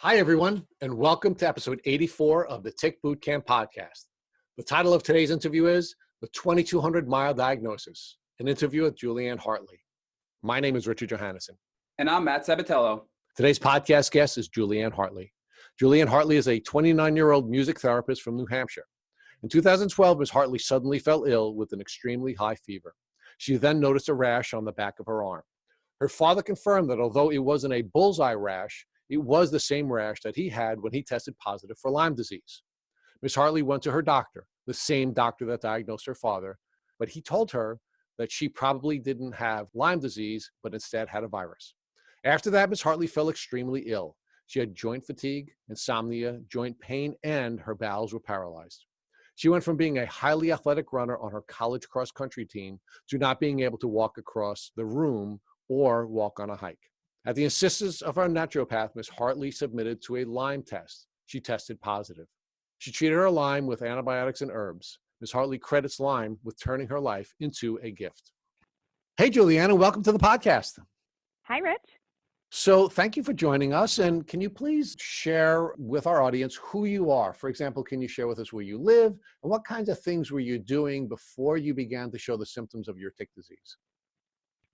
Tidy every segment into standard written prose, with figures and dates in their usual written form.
Hi, everyone, and welcome to episode 84 of the Tick Bootcamp podcast. The title of today's interview is The 2200-Mile Diagnosis, an interview with Julieann Hartley. My name is Richard Johannesson. And I'm Matt Sabatello. Today's podcast guest is Julieann Hartley. Julieann Hartley is a 29-year-old music therapist from New Hampshire. In 2012, Ms. Hartley suddenly fell ill with an extremely high fever. She then noticed a rash on the back of her arm. Her father confirmed that although it wasn't a bullseye rash, it was the same rash that he had when he tested positive for Lyme disease. Ms. Hartley went to her doctor, the same doctor that diagnosed her father, but he told her that she probably didn't have Lyme disease, but instead had a virus. After that, Ms. Hartley fell extremely ill. She had joint fatigue, insomnia, joint pain, and her bowels were paralyzed. She went from being a highly athletic runner on her college cross-country team to not being able to walk across the room or walk on a hike. At the insistence of our naturopath, Ms. Hartley submitted to a Lyme test. She tested positive. She treated her Lyme with antibiotics and herbs. Ms. Hartley credits Lyme with turning her life into a gift. Hey, Julieann, and welcome to the podcast. Hi, Rich. So thank you for joining us. And can you please share with our audience who you are? For example, can you share with us where you live and what kinds of things were you doing before you began to show the symptoms of your tick disease?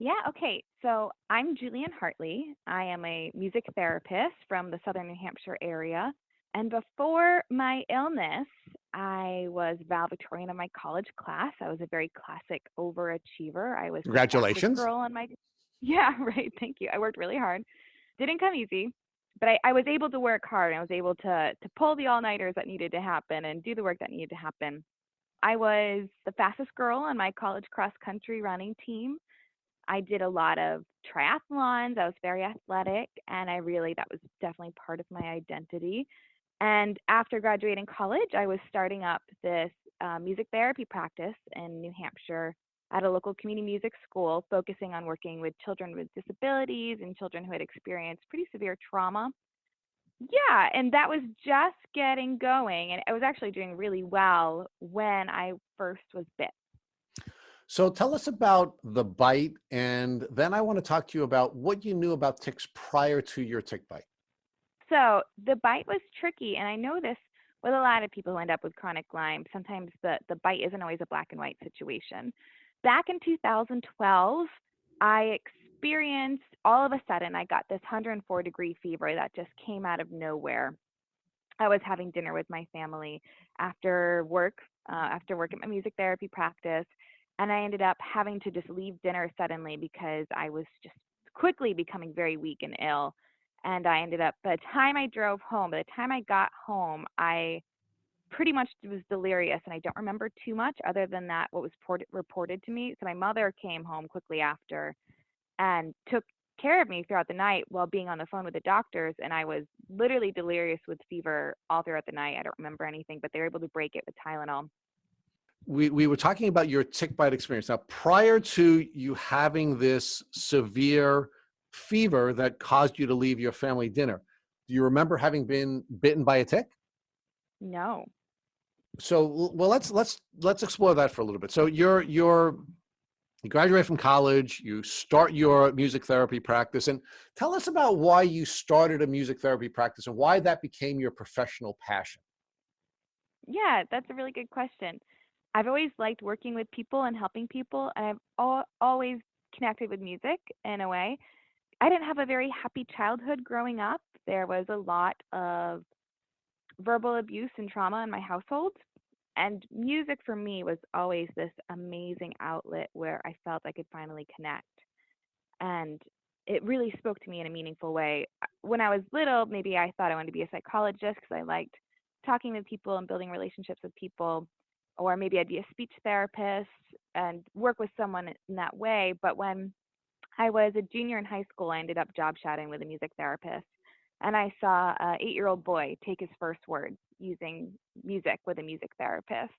Yeah, okay. So I'm Julieann Hartley. I am a music therapist from the southern New Hampshire area. And before my illness, I was valedictorian of my college class. I was a very classic overachiever. I was Congratulations. the girl on my Yeah, right. Thank you. I worked really hard. Didn't come easy, but I was able to work hard. I was able to pull the all-nighters that needed to happen and do the work that needed to happen. I was the fastest girl on my college cross-country running team. I did a lot of triathlons. I was very athletic, and that was definitely part of my identity. And after graduating college, I was starting up this music therapy practice in New Hampshire at a local community music school, focusing on working with children with disabilities and children who had experienced pretty severe trauma. Yeah, and that was just getting going, and I was actually doing really well when I first was bit. So tell us about the bite, and then I want to talk to you about what you knew about ticks prior to your tick bite. So the bite was tricky, and I know this with a lot of people who end up with chronic Lyme. Sometimes the bite isn't always a black and white situation. Back in 2012, I experienced, all of a sudden, I got this 104-degree fever that just came out of nowhere. I was having dinner with my family after work at my music therapy practice, and I ended up having to just leave dinner suddenly because I was just quickly becoming very weak and ill. And I ended up, by the time I got home, I pretty much was delirious, and I don't remember too much other than that, what was reported to me. So my mother came home quickly after and took care of me throughout the night while being on the phone with the doctors, and I was literally delirious with fever all throughout the night. I don't remember anything, but they were able to break it with Tylenol. We were talking about your tick bite experience. Now, prior to you having this severe fever that caused you to leave your family dinner, do you remember having been bitten by a tick? No. So, well, let's explore that for a little bit. So you graduate from college, you start your music therapy practice, and tell us about why you started a music therapy practice and why that became your professional passion. Yeah, that's a really good question. I've always liked working with people and helping people, and I've always connected with music in a way. I didn't have a very happy childhood growing up. There was a lot of verbal abuse and trauma in my household, and music for me was always this amazing outlet where I felt I could finally connect. And it really spoke to me in a meaningful way. When I was little, maybe I thought I wanted to be a psychologist because I liked talking with people and building relationships with people. Or maybe I'd be a speech therapist and work with someone in that way. But when I was a junior in high school, I ended up job shadowing with a music therapist. And I saw an 8-year-old boy take his first words using music with a music therapist.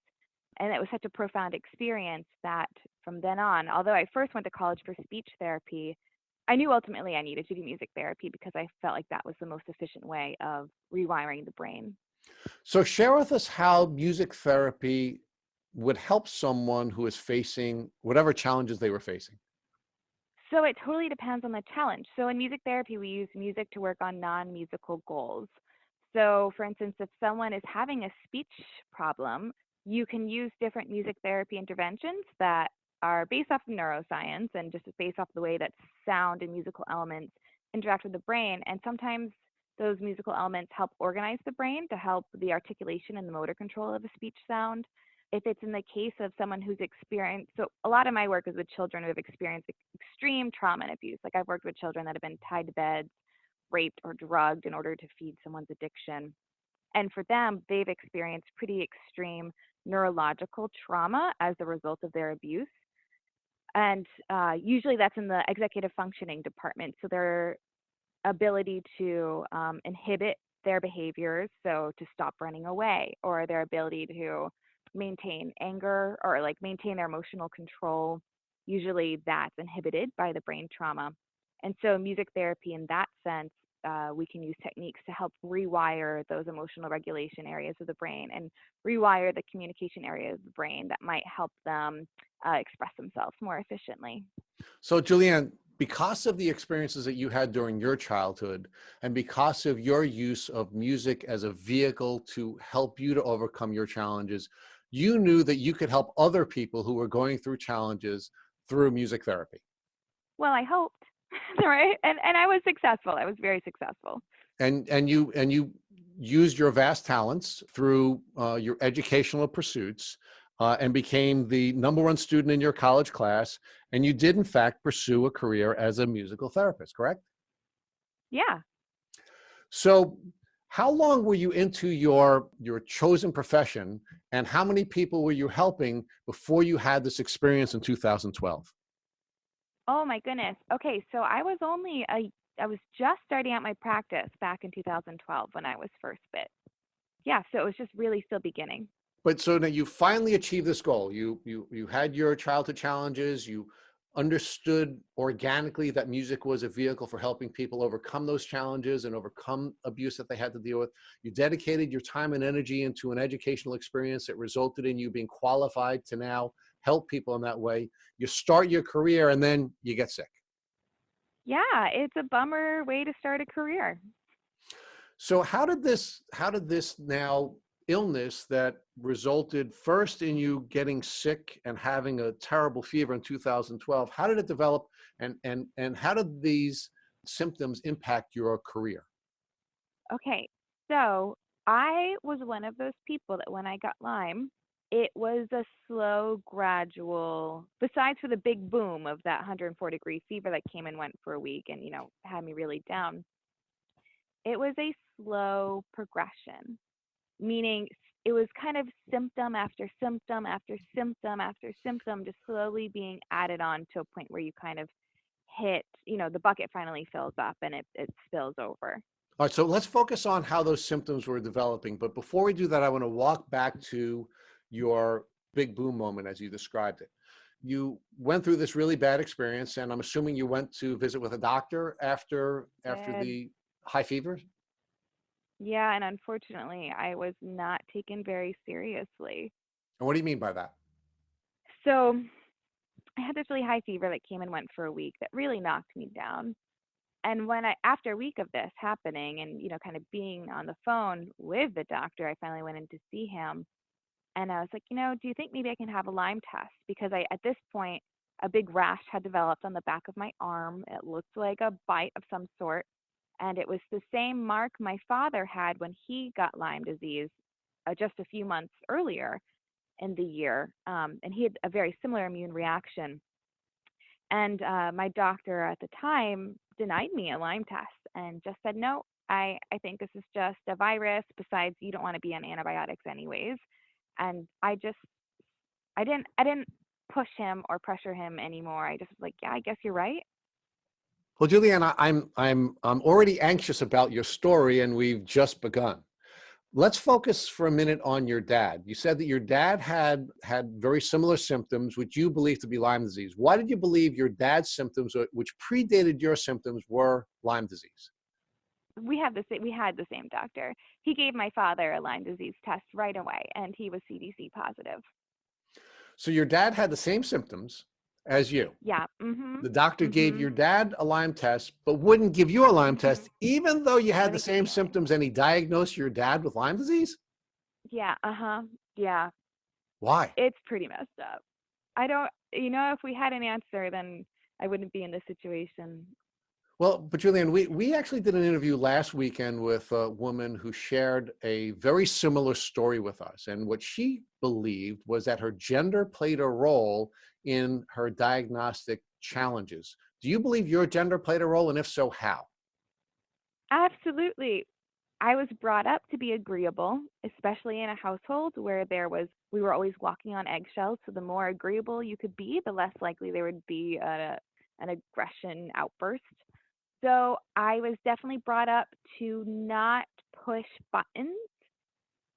And it was such a profound experience that from then on, although I first went to college for speech therapy, I knew ultimately I needed to do music therapy because I felt like that was the most efficient way of rewiring the brain. So share with us how music therapy would help someone who is facing whatever challenges they were facing. So it totally depends on the challenge. So in music therapy, we use music to work on non-musical goals. So for instance, if someone is having a speech problem, you can use different music therapy interventions that are based off of neuroscience and just based off the way that sound and musical elements interact with the brain. And sometimes those musical elements help organize the brain to help the articulation and the motor control of a speech sound. If it's in the case of someone who's experienced, so a lot of my work is with children who have experienced extreme trauma and abuse. Like I've worked with children that have been tied to beds, raped, or drugged in order to feed someone's addiction. And for them, they've experienced pretty extreme neurological trauma as a result of their abuse. And usually that's in the executive functioning department. So their ability to inhibit their behaviors, so to stop running away, or their ability to maintain anger or like maintain their emotional control, usually that's inhibited by the brain trauma. And so music therapy in that sense, we can use techniques to help rewire those emotional regulation areas of the brain and rewire the communication areas of the brain that might help them express themselves more efficiently. So, Julieann, because of the experiences that you had during your childhood, and because of your use of music as a vehicle to help you to overcome your challenges, you knew that you could help other people who were going through challenges through music therapy. Well, I hoped, right? And I was successful. I was very successful. And you used your vast talents through your educational pursuits and became the #1 student in your college class. And you did, in fact, pursue a career as a musical therapist, correct? Yeah. So how long were you into your chosen profession, and how many people were you helping before you had this experience in 2012? Oh my goodness. Okay, so I was just starting out my practice back in 2012 when I was first bit. Yeah, so it was just really still beginning. But so now you finally achieved this goal. You had your childhood challenges. You understood organically that music was a vehicle for helping people overcome those challenges and overcome abuse that they had to deal with. You dedicated your time and energy into an educational experience that resulted in you being qualified to now help people in that way. You start your career and then you get sick. Yeah, it's a bummer way to start a career. So how did this now illness that resulted first in you getting sick and having a terrible fever in 2012, how did it develop, and how did these symptoms impact your career? Okay, so I was one of those people that when I got Lyme, it was a slow, gradual, besides for the big boom of that 104-degree fever that came and went for a week and, had me really down, it was a slow progression, meaning it was kind of symptom after symptom after symptom after symptom, just slowly being added on to a point where you kind of hit, the bucket finally fills up and it spills over. All right, so let's focus on how those symptoms were developing. But before we do that, I want to walk back to your big boom moment as you described it. You went through this really bad experience, and I'm assuming you went to visit with a doctor after Did. the high fever. Yeah, and unfortunately, I was not taken very seriously. And what do you mean by that? So I had this really high fever that came and went for a week that really knocked me down. And after a week of this happening and, kind of being on the phone with the doctor, I finally went in to see him. And I was like, do you think maybe I can have a Lyme test? Because at this point, a big rash had developed on the back of my arm. It looked like a bite of some sort. And it was the same mark my father had when he got Lyme disease just a few months earlier in the year. And he had a very similar immune reaction. And my doctor at the time denied me a Lyme test and just said, no, I think this is just a virus. Besides, you don't want to be on antibiotics anyways. And I didn't push him or pressure him anymore. I just was like, yeah, I guess you're right. Well, Julieann, I'm already anxious about your story, and we've just begun. Let's focus for a minute on your dad. You said that your dad had very similar symptoms, which you believe to be Lyme disease. Why did you believe your dad's symptoms, which predated your symptoms, were Lyme disease? We had the same doctor. He gave my father a Lyme disease test right away, and he was CDC positive. So your dad had the same symptoms, as you. Yeah. Mhm. The doctor gave Mhm. your dad a Lyme test, but wouldn't give you a Lyme Mhm. test, even though you had the Really same scary. symptoms, and he diagnosed your dad with Lyme disease? Yeah. Uh-huh. Yeah. Why? It's pretty messed up. I don't, if we had an answer, then I wouldn't be in this situation. Well, but Julieann, we actually did an interview last weekend with a woman who shared a very similar story with us. And what she believed was that her gender played a role in her diagnostic challenges. Do you believe your gender played a role? And if so, how? Absolutely. I was brought up to be agreeable, especially in a household where we were always walking on eggshells. So the more agreeable you could be, the less likely there would be an aggression outburst. So I was definitely brought up to not push buttons.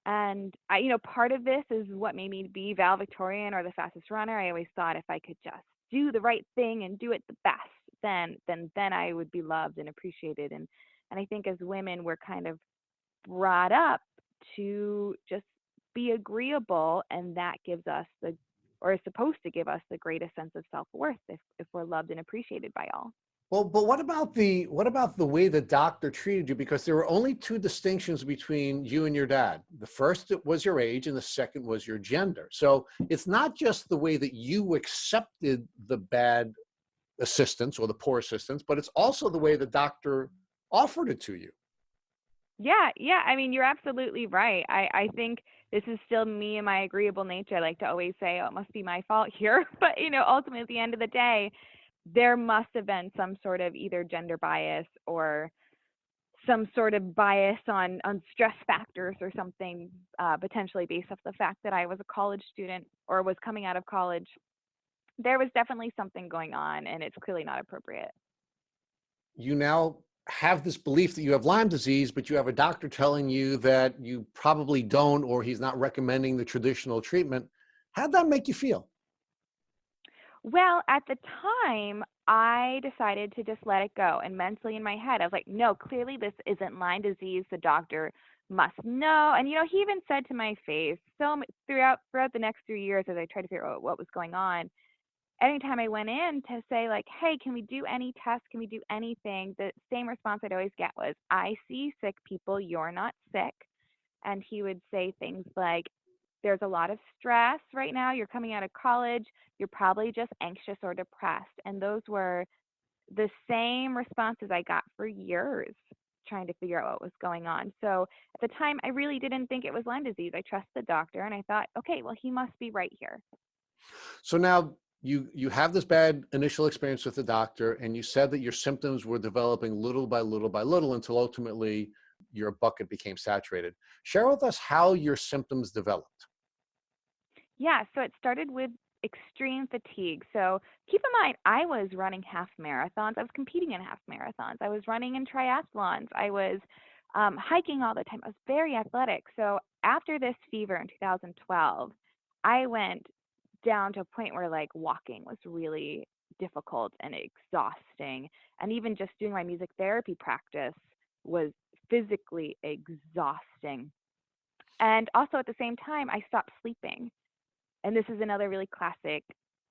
And part of this is what made me be valedictorian or the fastest runner. I always thought if I could just do the right thing and do it the best, then I would be loved and appreciated. And I think as women, we're kind of brought up to just be agreeable, and that gives us or is supposed to give us the greatest sense of self-worth if we're loved and appreciated by all. Well, but what about the way the doctor treated you? Because there were only two distinctions between you and your dad. The first was your age, and the second was your gender. So it's not just the way that you accepted the bad assistance or the poor assistance, but it's also the way the doctor offered it to you. Yeah, yeah. I mean, you're absolutely right. I think this is still me and my agreeable nature. I like to always say, oh, it must be my fault here. But, ultimately at the end of the day, there must have been some sort of either gender bias or some sort of bias on stress factors or something, potentially based off the fact that I was a college student or was coming out of college. There was definitely something going on, and it's clearly not appropriate. You now have this belief that you have Lyme disease, but you have a doctor telling you that you probably don't, or he's not recommending the traditional treatment. How'd that make you feel? Well, at the time, I decided to just let it go. And mentally in my head, I was like, no, clearly this isn't Lyme disease. The doctor must know. And, he even said to my face, throughout the next 3 years, as I tried to figure out what was going on, anytime I went in to say, like, hey, can we do any tests? Can we do anything? The same response I'd always get was, I see sick people. You're not sick. And he would say things like, there's a lot of stress right now. You're coming out of college. You're probably just anxious or depressed. And those were the same responses I got for years trying to figure out what was going on. So at the time, I really didn't think it was Lyme disease. I trusted the doctor and I thought, okay, well, he must be right here. So now you have this bad initial experience with the doctor, and you said that your symptoms were developing little by little by little until ultimately your bucket became saturated. Share with us how your symptoms developed. Yeah, so it started with extreme fatigue. So keep in mind, I was running half marathons. I was competing in half marathons. I was running in triathlons. I was hiking all the time. I was very athletic. So after this fever in 2012, I went down to a point where like walking was really difficult and exhausting. And even just doing my music therapy practice was physically exhausting. And also at the same time, I stopped sleeping. And this is another really classic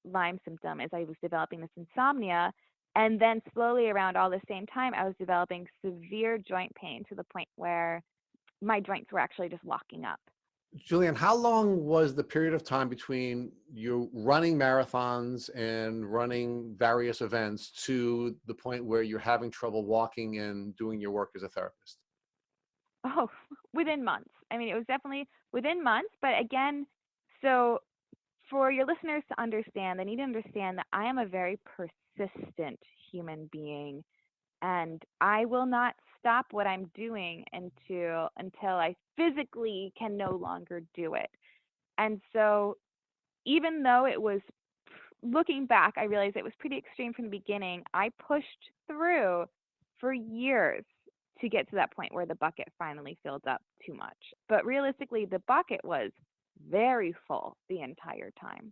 Lyme symptom is I was developing this insomnia. And then slowly around all the same time, I was developing severe joint pain to the point where my joints were actually just locking up. Julieann, how long was the period of time between you running marathons and running various events to the point where you're having trouble walking and doing your work as a therapist? Oh, within months. I mean, it was definitely within months. But again, so for your listeners to understand, they need to understand that I am a very persistent human being, and I will not stop what I'm doing until I physically can no longer do it. And so even though it was looking back, I realized it was pretty extreme from the beginning. I pushed through for years to get to that point where the bucket finally filled up too much. But realistically, the bucket was very full the entire time.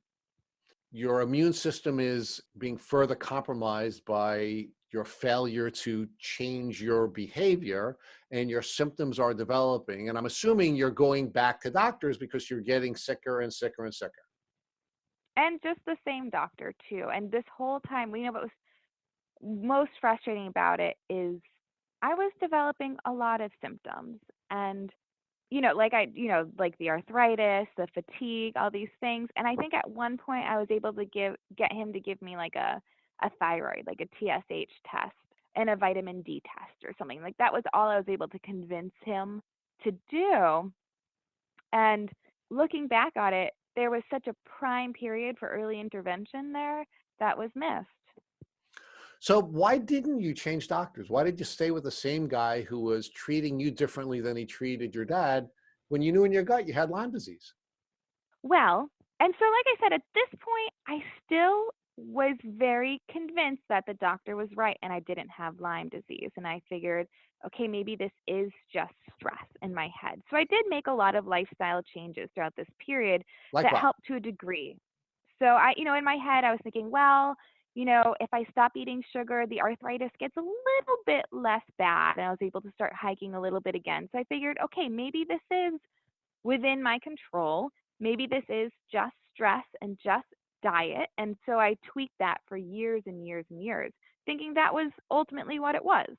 Your immune system is being further compromised by your failure to change your behavior, and your symptoms are developing. And I'm assuming you're going back to doctors because you're getting sicker and sicker and sicker. And just the same doctor too. And this whole time, what was most frustrating about it is I was developing a lot of symptoms. And like the arthritis, the fatigue, all these things. And I think at one point I was able to get him to give me like a thyroid, like a TSH test and a vitamin D test or something. Like that was all I was able to convince him to do. And looking back on it, there was such a prime period for early intervention there that was missed. So why didn't you change doctors? Why did you stay with the same guy who was treating you differently than he treated your dad when you knew in your gut you had Lyme disease? Well, and so like I said, at this point, I still was very convinced that the doctor was right and I didn't have Lyme disease. And I figured, okay, maybe this is just stress in my head. So I did make a lot of lifestyle changes throughout this period Like that what? helped to a degree. So in my head, I was thinking, well, if I stop eating sugar, the arthritis gets a little bit less bad. And I was able to start hiking a little bit again. So I figured, okay, maybe this is within my control. Maybe this is just stress and just diet. And so I tweaked that for years and years and years, thinking that was ultimately what it was.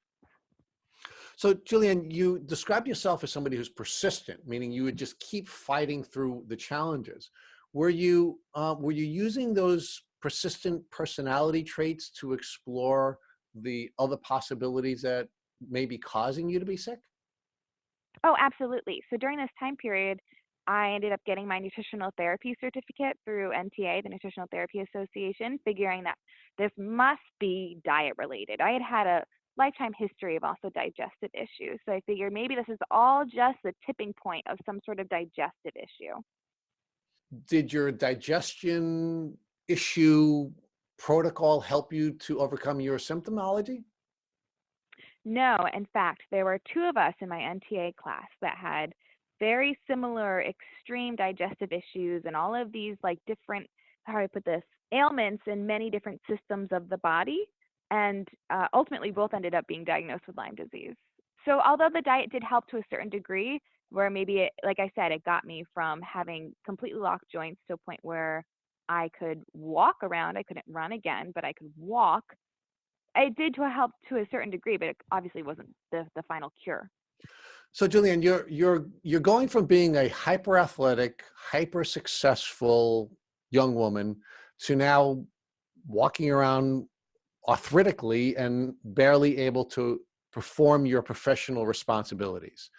So, Julieann, you described yourself as somebody who's persistent, meaning you would just keep fighting through the challenges. Were you using those persistent personality traits to explore the other possibilities that may be causing you to be sick? Oh, absolutely. So during this time period, I ended up getting my nutritional therapy certificate through NTA, the Nutritional Therapy Association, figuring that this must be diet related. I had had a lifetime history of also digestive issues. So I figured maybe this is all just the tipping point of some sort of digestive issue. Did your digestion issue protocol help you to overcome your symptomology? No, in fact, there were two of us in my NTA class that had very similar extreme digestive issues and all of these like different, how do I put this, ailments in many different systems of the body. And ultimately, both ended up being diagnosed with Lyme disease. So, although the diet did help to a certain degree, where maybe it, like I said, it got me from having completely locked joints to a point where I could walk around. I couldn't run again, but I could walk. It did to help to a certain degree, but it obviously wasn't the final cure. So, Julian, you're going from being a hyper athletic, hyper successful young woman to now walking around arthritically and barely able to perform your professional responsibilities.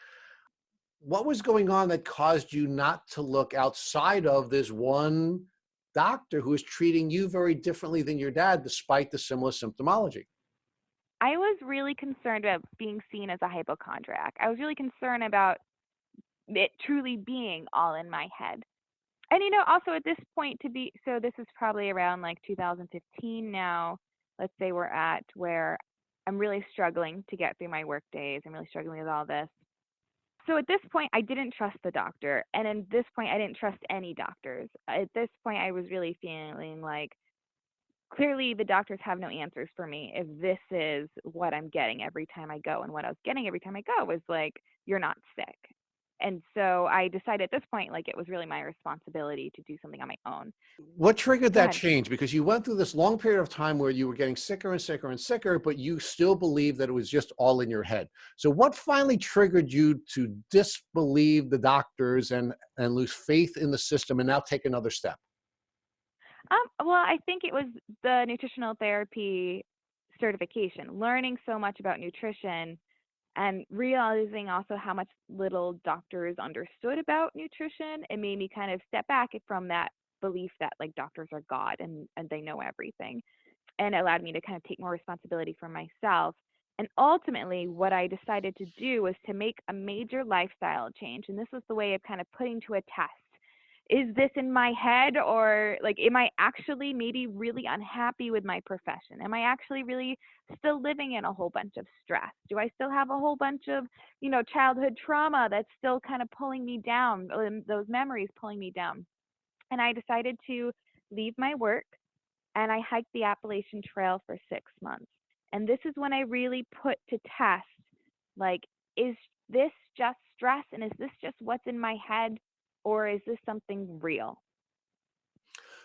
What was going on that caused you not to look outside of this one doctor who is treating you very differently than your dad, despite the similar symptomology? I was really concerned about being seen as a hypochondriac. I was really concerned about it truly being all in my head. And also at this point so this is probably around like 2015 now. Let's say we're at where I'm really struggling to get through my work days. I'm really struggling with all this. So at this point, I didn't trust the doctor. And at this point, I didn't trust any doctors. At this point, I was really feeling like clearly the doctors have no answers for me if this is what I'm getting every time I go. And what I was getting every time I go was like, you're not sick. And so I decided at this point, like it was really my responsibility to do something on my own. What triggered Go that ahead. change? Because you went through this long period of time where you were getting sicker and sicker and sicker, but you still believed that it was just all in your head. So what finally triggered you to disbelieve the doctors and lose faith in the system and now take another step? Well, I think it was the nutritional therapy certification, learning so much about nutrition and realizing also how much little doctors understood about nutrition. It made me kind of step back from that belief that like doctors are God and they know everything, and it allowed me to kind of take more responsibility for myself. And ultimately, what I decided to do was to make a major lifestyle change. And this was the way of kind of putting to a test. Is this in my head, or like, am I actually maybe really unhappy with my profession? Am I actually really still living in a whole bunch of stress? Do I still have a whole bunch of, childhood trauma that's still kind of pulling me down, those memories pulling me down? And I decided to leave my work and I hiked the Appalachian Trail for 6 months. And this is when I really put to test, like, is this just stress and is this just what's in my head, or is this something real?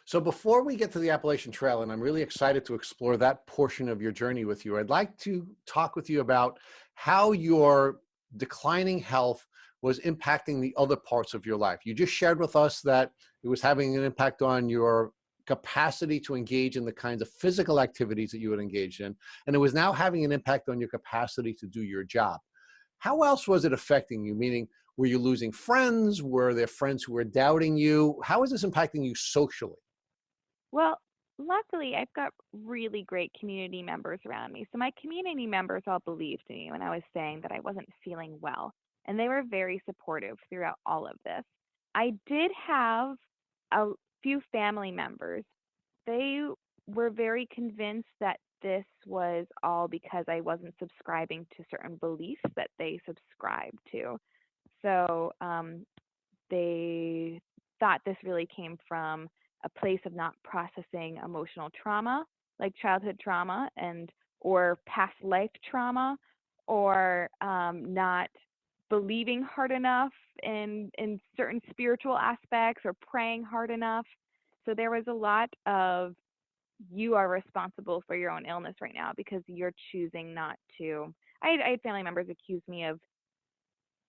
So before we get to the Appalachian Trail, and I'm really excited to explore that portion of your journey with you, I'd like to talk with you about how your declining health was impacting the other parts of your life. You just shared with us that it was having an impact on your capacity to engage in the kinds of physical activities that you would engage in, and it was now having an impact on your capacity to do your job. How else was it affecting you? Meaning, were you losing friends? Were there friends who were doubting you? How is this impacting you socially? Well, luckily, I've got really great community members around me. So my community members all believed me when I was saying that I wasn't feeling well, and they were very supportive throughout all of this. I did have a few family members. They were very convinced that this was all because I wasn't subscribing to certain beliefs that they subscribed to. So they thought this really came from a place of not processing emotional trauma, like childhood trauma and or past life trauma, or not believing hard enough in certain spiritual aspects or praying hard enough. So there was a lot of you are responsible for your own illness right now because you're choosing not to. I had family members accuse me of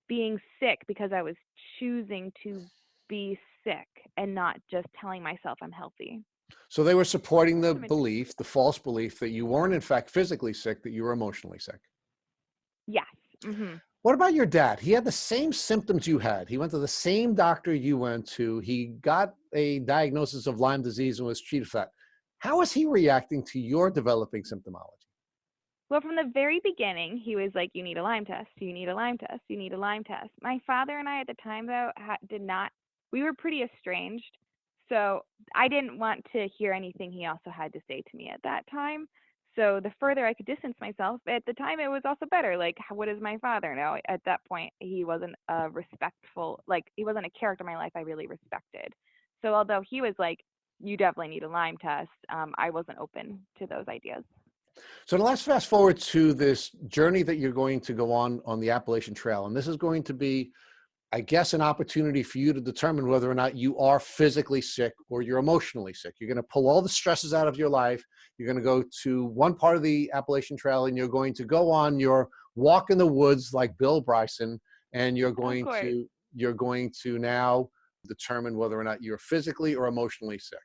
being sick because I was choosing to be sick and not just telling myself I'm healthy. So they were supporting the Some interesting. belief, the false belief that you weren't in fact physically sick, that you were emotionally sick. Yes. Hmm. What about your dad? He had the same symptoms you had. He went to the same doctor you went to. He got a diagnosis of Lyme disease and was treated for that. How is he reacting to your developing symptomology? Well, from the very beginning, he was like, "You need a Lyme test. You need a Lyme test. You need a Lyme test." My father and I at the time, though, did not. We were pretty estranged, so I didn't want to hear anything he also had to say to me at that time. So the further I could distance myself, at the time, it was also better. Like, what does my father know? At that point, he wasn't a respectful, like he wasn't a character in my life I really respected. So although he was like, "You definitely need a Lyme test," I wasn't open to those ideas. So now let's fast forward to this journey that you're going to go on the Appalachian Trail. And this is going to be, I guess, an opportunity for you to determine whether or not you are physically sick or you're emotionally sick. You're going to pull all the stresses out of your life. You're going to go to one part of the Appalachian Trail and you're going to go on your walk in the woods like Bill Bryson, and Of course. you're going to now determine whether or not you're physically or emotionally sick.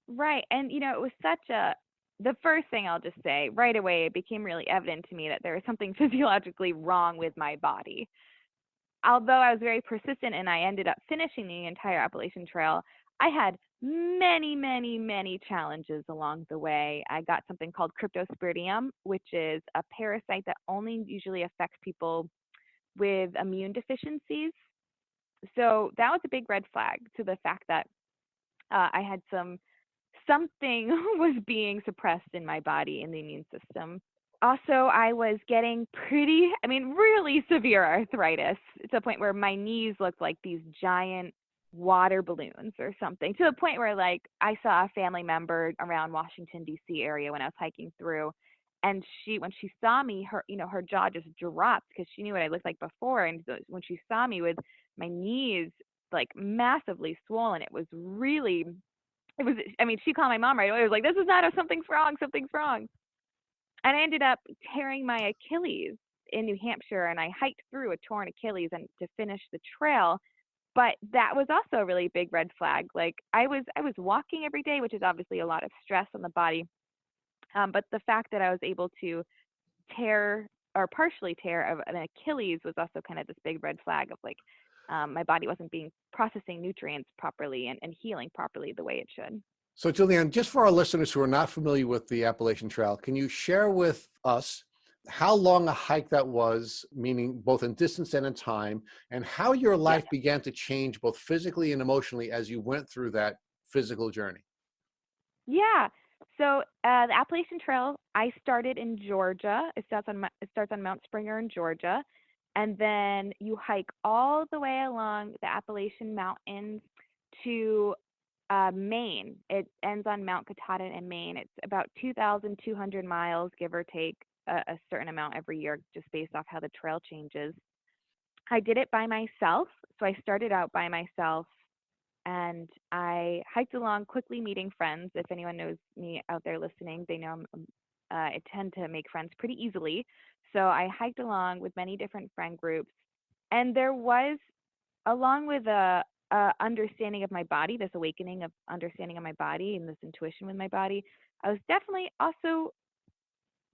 Right. And, it was the first thing I'll just say right away, it became really evident to me that there was something physiologically wrong with my body. Although I was very persistent and I ended up finishing the entire Appalachian Trail, I had many, many, many challenges along the way. I got something called cryptosporidium, which is a parasite that only usually affects people with immune deficiencies. So that was a big red flag to the fact that I had something was being suppressed in my body in the immune system. Also, I was getting really severe arthritis to the point where my knees looked like these giant water balloons or something. To the point where, like, I saw a family member around Washington D.C. area when I was hiking through, and when she saw me, her jaw just dropped because she knew what I looked like before. And so when she saw me with my knees like massively swollen, she called my mom right away. It was like, "This is not something's wrong, something's wrong." And I ended up tearing my Achilles in New Hampshire, and I hiked through a torn Achilles and to finish the trail. But that was also a really big red flag. Like I was walking every day, which is obviously a lot of stress on the body. But the fact that I was able to tear or partially tear of an Achilles was also kind of this big red flag of like my body wasn't being processing nutrients properly and healing properly the way it should. So, Julieann, just for our listeners who are not familiar with the Appalachian Trail, can you share with us how long a hike that was, meaning both in distance and in time, and how your Yeah. life began to change both physically and emotionally as you went through that physical journey? Yeah. So the Appalachian Trail, I started in Georgia. It starts on Mount Springer in Georgia, and then you hike all the way along the Appalachian Mountains to Maine. It ends on Mount Katahdin in Maine. It's about 2,200 miles, give or take a certain amount every year, just based off how the trail changes. I did it by myself. So I started out by myself and I hiked along, quickly meeting friends. If anyone knows me out there listening, they know I tend to make friends pretty easily. So I hiked along with many different friend groups, and there was, along with a understanding of my body, this awakening of understanding of my body and this intuition with my body, I was definitely also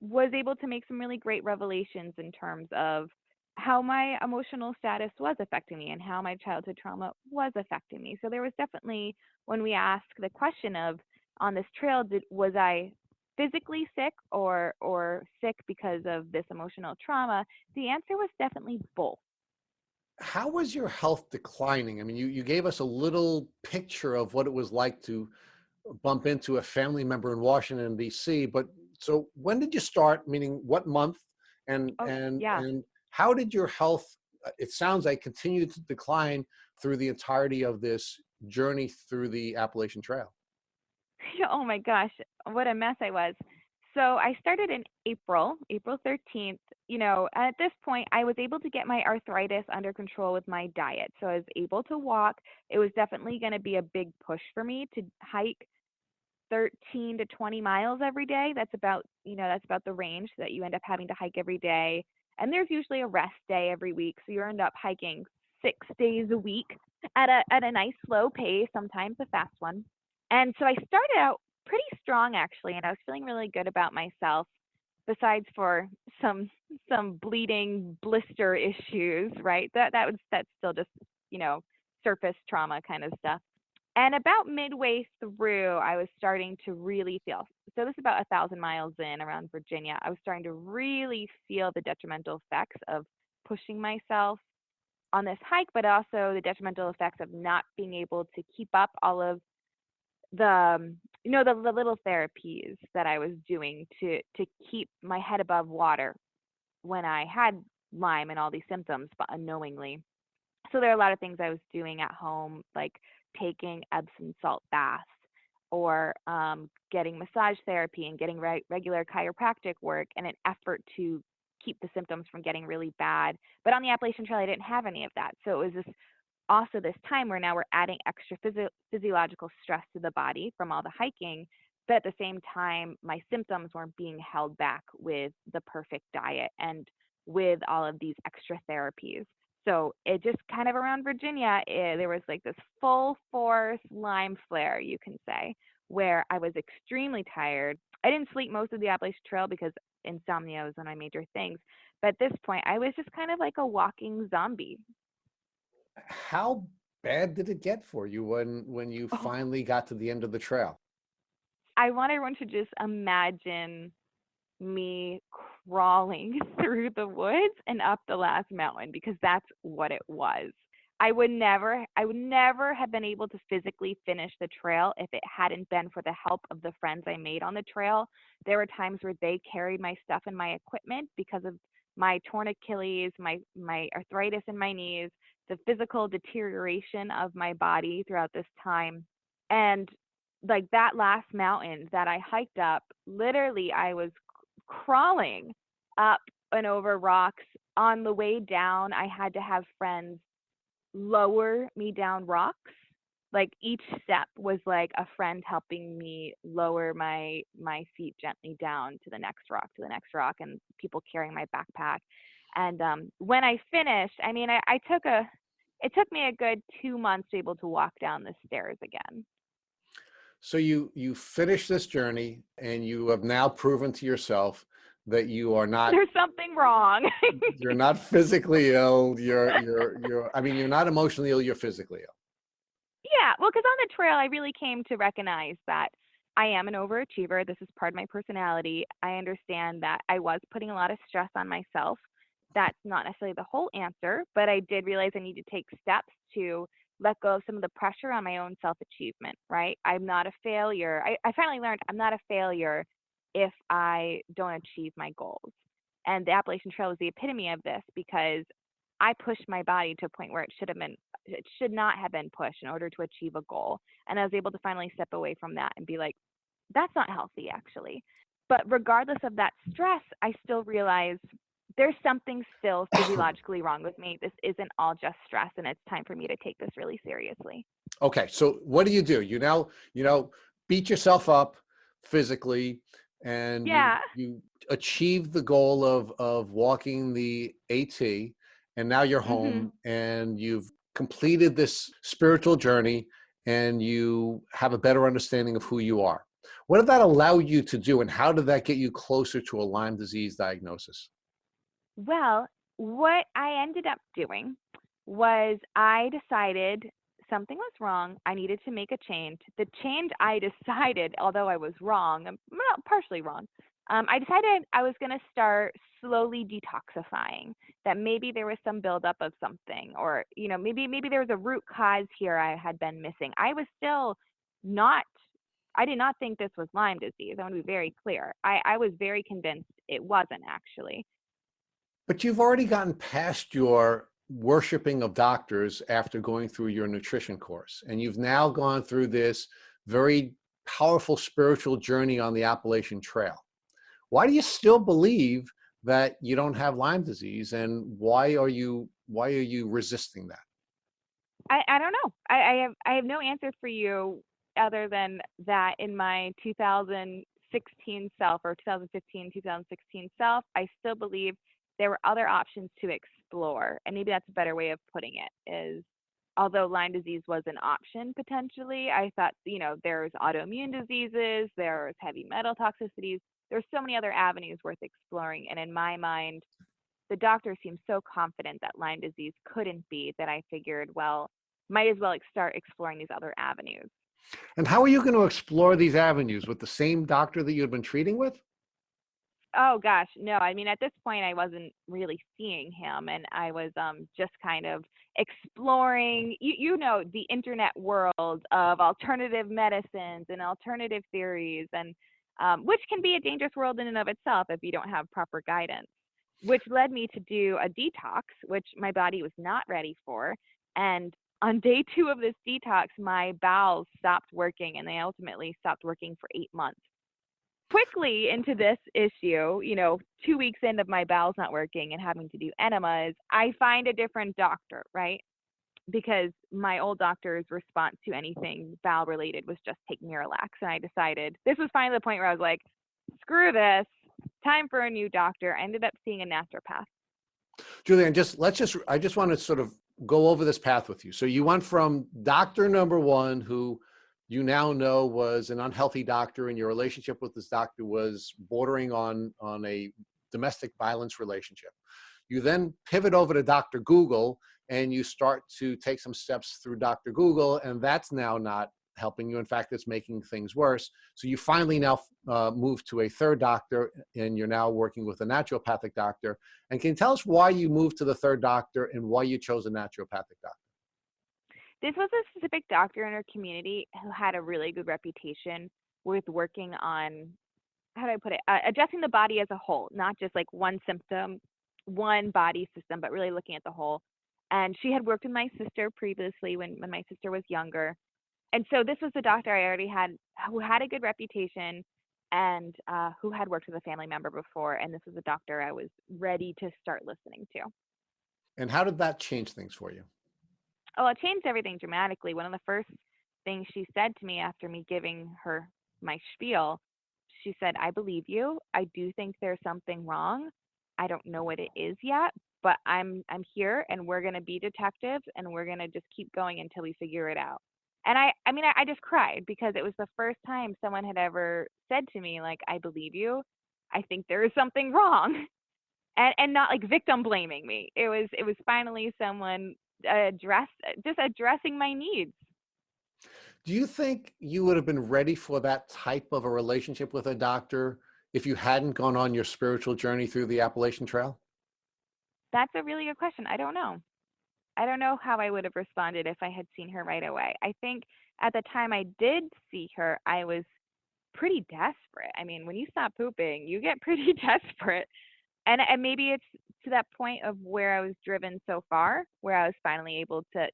was able to make some really great revelations in terms of how my emotional status was affecting me and how my childhood trauma was affecting me. So there was definitely, when we ask the question of, on this trail, was I physically sick or sick because of this emotional trauma? The answer was definitely both. How was your health declining? I mean, you gave us a little picture of what it was like to bump into a family member in Washington, D.C. But so when did you start, meaning what month, and Oh, and yeah. and how did your health, it sounds like, continue to decline through the entirety of this journey through the Appalachian Trail? Oh my gosh, what a mess I was. So I started in April 13th. At this point, I was able to get my arthritis under control with my diet. So I was able to walk. It was definitely going to be a big push for me to hike 13 to 20 miles every day. That's about the range that you end up having to hike every day. And there's usually a rest day every week. So you end up hiking 6 days a week at a nice slow pace, sometimes a fast one. And so I started out pretty strong actually, and I was feeling really good about myself, besides for some bleeding blister issues, right? That's still just, you know, surface trauma kind of stuff. And about midway through, I was starting to really feel. So this is about 1,000 miles in, around Virginia. I was starting to really feel the detrimental effects of pushing myself on this hike, but also the detrimental effects of not being able to keep up all of the little therapies that I was doing to keep my head above water when I had Lyme and all these symptoms, but unknowingly. So there are a lot of things I was doing at home, like taking Epsom salt baths, or getting massage therapy and getting regular chiropractic work in an effort to keep the symptoms from getting really bad. But on the Appalachian Trail, I didn't have any of that. So it was this time where now we're adding extra physiological stress to the body from all the hiking, but at the same time my symptoms weren't being held back with the perfect diet and with all of these extra therapies. So it just kind of, around Virginia, there was like this full force Lyme flare, you can say, where I was extremely tired. I didn't sleep most of the Appalachian Trail because insomnia was one of my major things, but at this point I was just kind of like a walking zombie. How bad did it get for you when you finally got to the end of the trail? I want everyone to just imagine me crawling through the woods and up the last mountain, because that's what it was. I would never have been able to physically finish the trail if it hadn't been for the help of the friends I made on the trail. There were times where they carried my stuff and my equipment because of my torn Achilles, my arthritis in my knees, the physical deterioration of my body throughout this time. And like that last mountain that I hiked up, literally I was crawling up and over rocks. On the way down, I had to have friends lower me down rocks. Like each step was like a friend helping me lower my feet gently down to the next rock, and people carrying my backpack. And when I finished, I mean, I took a it took me a good 2 months to be able to walk down the stairs again. So you finish this journey and you have now proven to yourself that you are not, There's something wrong. you're not physically ill. I mean, you're not emotionally ill, you're physically ill. Yeah, well, because on the trail, I really came to recognize that I am an overachiever. This is part of my personality. I understand that I was putting a lot of stress on myself. That's not necessarily the whole answer, but I did realize I need to take steps to let go of some of the pressure on my own self achievement, right? I'm not a failure. I finally learned I'm not a failure if I don't achieve my goals. And the Appalachian Trail was the epitome of this, because I pushed my body to a point where it should not have been pushed in order to achieve a goal. And I was able to finally step away from that and be like, that's not healthy actually. But regardless of that stress, I still realized there's something still physiologically wrong with me. This isn't all just stress, and it's time for me to take this really seriously. Okay, so what do? You now, beat yourself up physically, and Yeah. you achieved the goal of walking the AT, and now you're Mhm. home and you've completed this spiritual journey, and you have a better understanding of who you are. What did that allow you to do, and how did that get you closer to a Lyme disease diagnosis? Well, what I ended up doing was I decided something was wrong. I needed to make a change. The change I decided, although I was wrong, well, partially wrong, I decided I was going to start slowly detoxifying. That maybe there was some buildup of something, or maybe there was a root cause here I had been missing. I was still not. I did not think this was Lyme disease. I want to be very clear. I was very convinced it wasn't actually. But you've already gotten past your worshiping of doctors after going through your nutrition course. And you've now gone through this very powerful spiritual journey on the Appalachian Trail. Why do you still believe that you don't have Lyme disease? And why are you resisting that? I don't know. I have no answer for you other than that in my 2016 self, or 2015, 2016 self, I still believe there were other options to explore. And maybe that's a better way of putting it is, although Lyme disease was an option potentially, I thought, there's autoimmune diseases, there's heavy metal toxicities, there's so many other avenues worth exploring. And in my mind, the doctor seemed so confident that Lyme disease couldn't be that I figured, well, might as well start exploring these other avenues. And how are you going to explore these avenues with the same doctor that you had been treating with? Oh gosh, no. I mean, at this point, I wasn't really seeing him, and I was just kind of exploring, the internet world of alternative medicines and alternative theories, and which can be a dangerous world in and of itself if you don't have proper guidance. Which led me to do a detox, which my body was not ready for, and on day 2 of this detox, my bowels stopped working, and they ultimately stopped working for 8 months. Quickly into this issue, 2 weeks in of my bowels not working and having to do enemas, I find a different doctor, right? Because my old doctor's response to anything bowel related was just take Miralax. And I decided this was finally the point where I was like, screw this, time for a new doctor. I ended up seeing a naturopath. Julieann, I just want to sort of go over this path with you. So you went from doctor number one, who you now know was an unhealthy doctor, and your relationship with this doctor was bordering on a domestic violence relationship. You then pivot over to Dr. Google, and you start to take some steps through Dr. Google, and that's now not helping you. In fact, it's making things worse. So you finally now move to a third doctor, and you're now working with a naturopathic doctor. And can you tell us why you moved to the third doctor and why you chose a naturopathic doctor? This was a specific doctor in our community who had a really good reputation with working on, how do I put it, addressing the body as a whole, not just like one symptom, one body system, but really looking at the whole. And she had worked with my sister previously when my sister was younger. And so this was the doctor I already had who had a good reputation, and who had worked with a family member before. And this was a doctor I was ready to start listening to. And how did that change things for you? Oh, it changed everything dramatically. One of the first things she said to me after me giving her my spiel, she said, I believe you. I do think there's something wrong. I don't know what it is yet, but I'm here, and we're gonna be detectives, and we're gonna just keep going until we figure it out. And I just cried because it was the first time someone had ever said to me, like, I believe you. I think there is something wrong. And not like victim blaming me. It was finally someone addressing my needs. Do you think you would have been ready for that type of a relationship with a doctor if you hadn't gone on your spiritual journey through the Appalachian Trail? That's a really good question. I don't know. I don't know how I would have responded if I had seen her right away. I think at the time I did see her, I was pretty desperate. I mean, when you stop pooping, you get pretty desperate. And maybe it's to that point of where I was driven so far, where I was finally able to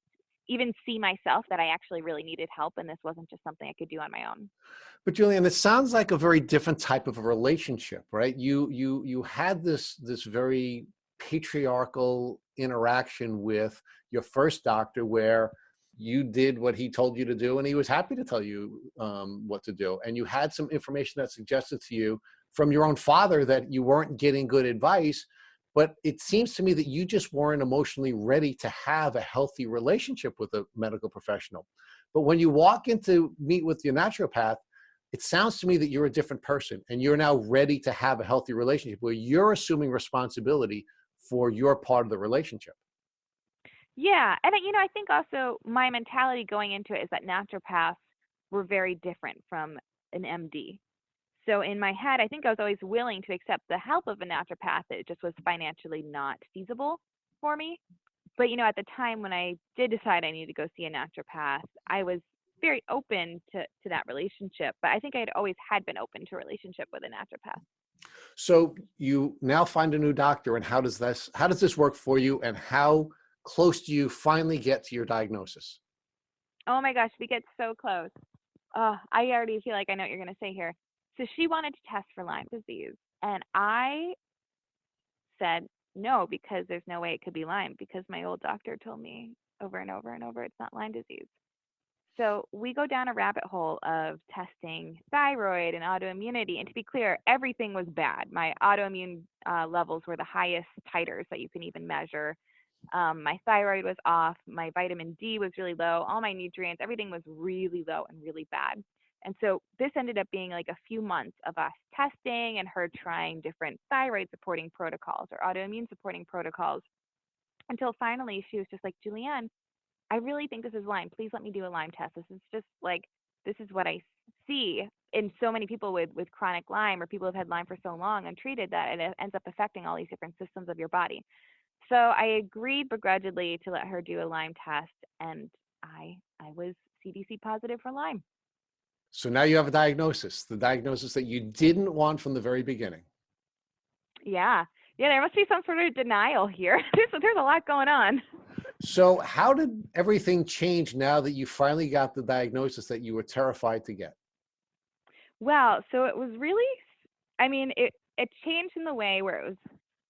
even see myself that I actually really needed help and this wasn't just something I could do on my own. But Juliann, it sounds like a very different type of a relationship, right? You had this very patriarchal interaction with your first doctor, where you did what he told you to do, and he was happy to tell you what to do. And you had some information that suggested to you from your own father that you weren't getting good advice. But it seems to me that you just weren't emotionally ready to have a healthy relationship with a medical professional. But when you walk in to meet with your naturopath, it sounds to me that you're a different person and you're now ready to have a healthy relationship where you're assuming responsibility for your part of the relationship. Yeah, and I think also my mentality going into it is that naturopaths were very different from an MD. So in my head, I think I was always willing to accept the help of a naturopath. It just was financially not feasible for me. But at the time when I did decide I needed to go see a naturopath, I was very open to that relationship. But I think I'd always had been open to a relationship with a naturopath. So you now find a new doctor, and how does this work for you, and how close do you finally get to your diagnosis? Oh my gosh, we get so close. I already feel like I know what you're going to say here. So she wanted to test for Lyme disease. And I said no, because there's no way it could be Lyme, because my old doctor told me over and over and over it's not Lyme disease. So we go down a rabbit hole of testing thyroid and autoimmunity. And to be clear, everything was bad. My autoimmune levels were the highest titers that you can even measure. My thyroid was off. My vitamin D was really low. All my nutrients, everything was really low and really bad. And so this ended up being like a few months of us testing and her trying different thyroid supporting protocols or autoimmune supporting protocols until finally she was just like, Julieann, I really think this is Lyme. Please let me do a Lyme test. This is just like, this is what I see in so many people with chronic Lyme, or people who've had Lyme for so long untreated, that it ends up affecting all these different systems of your body. So I agreed begrudgingly to let her do a Lyme test, and I was CDC positive for Lyme. So now you have a diagnosis, the diagnosis that you didn't want from the very beginning. Yeah. Yeah, there must be some sort of denial here. There's a lot going on. So how did everything change now that you finally got the diagnosis that you were terrified to get? Well, so it was really, it changed in the way where it was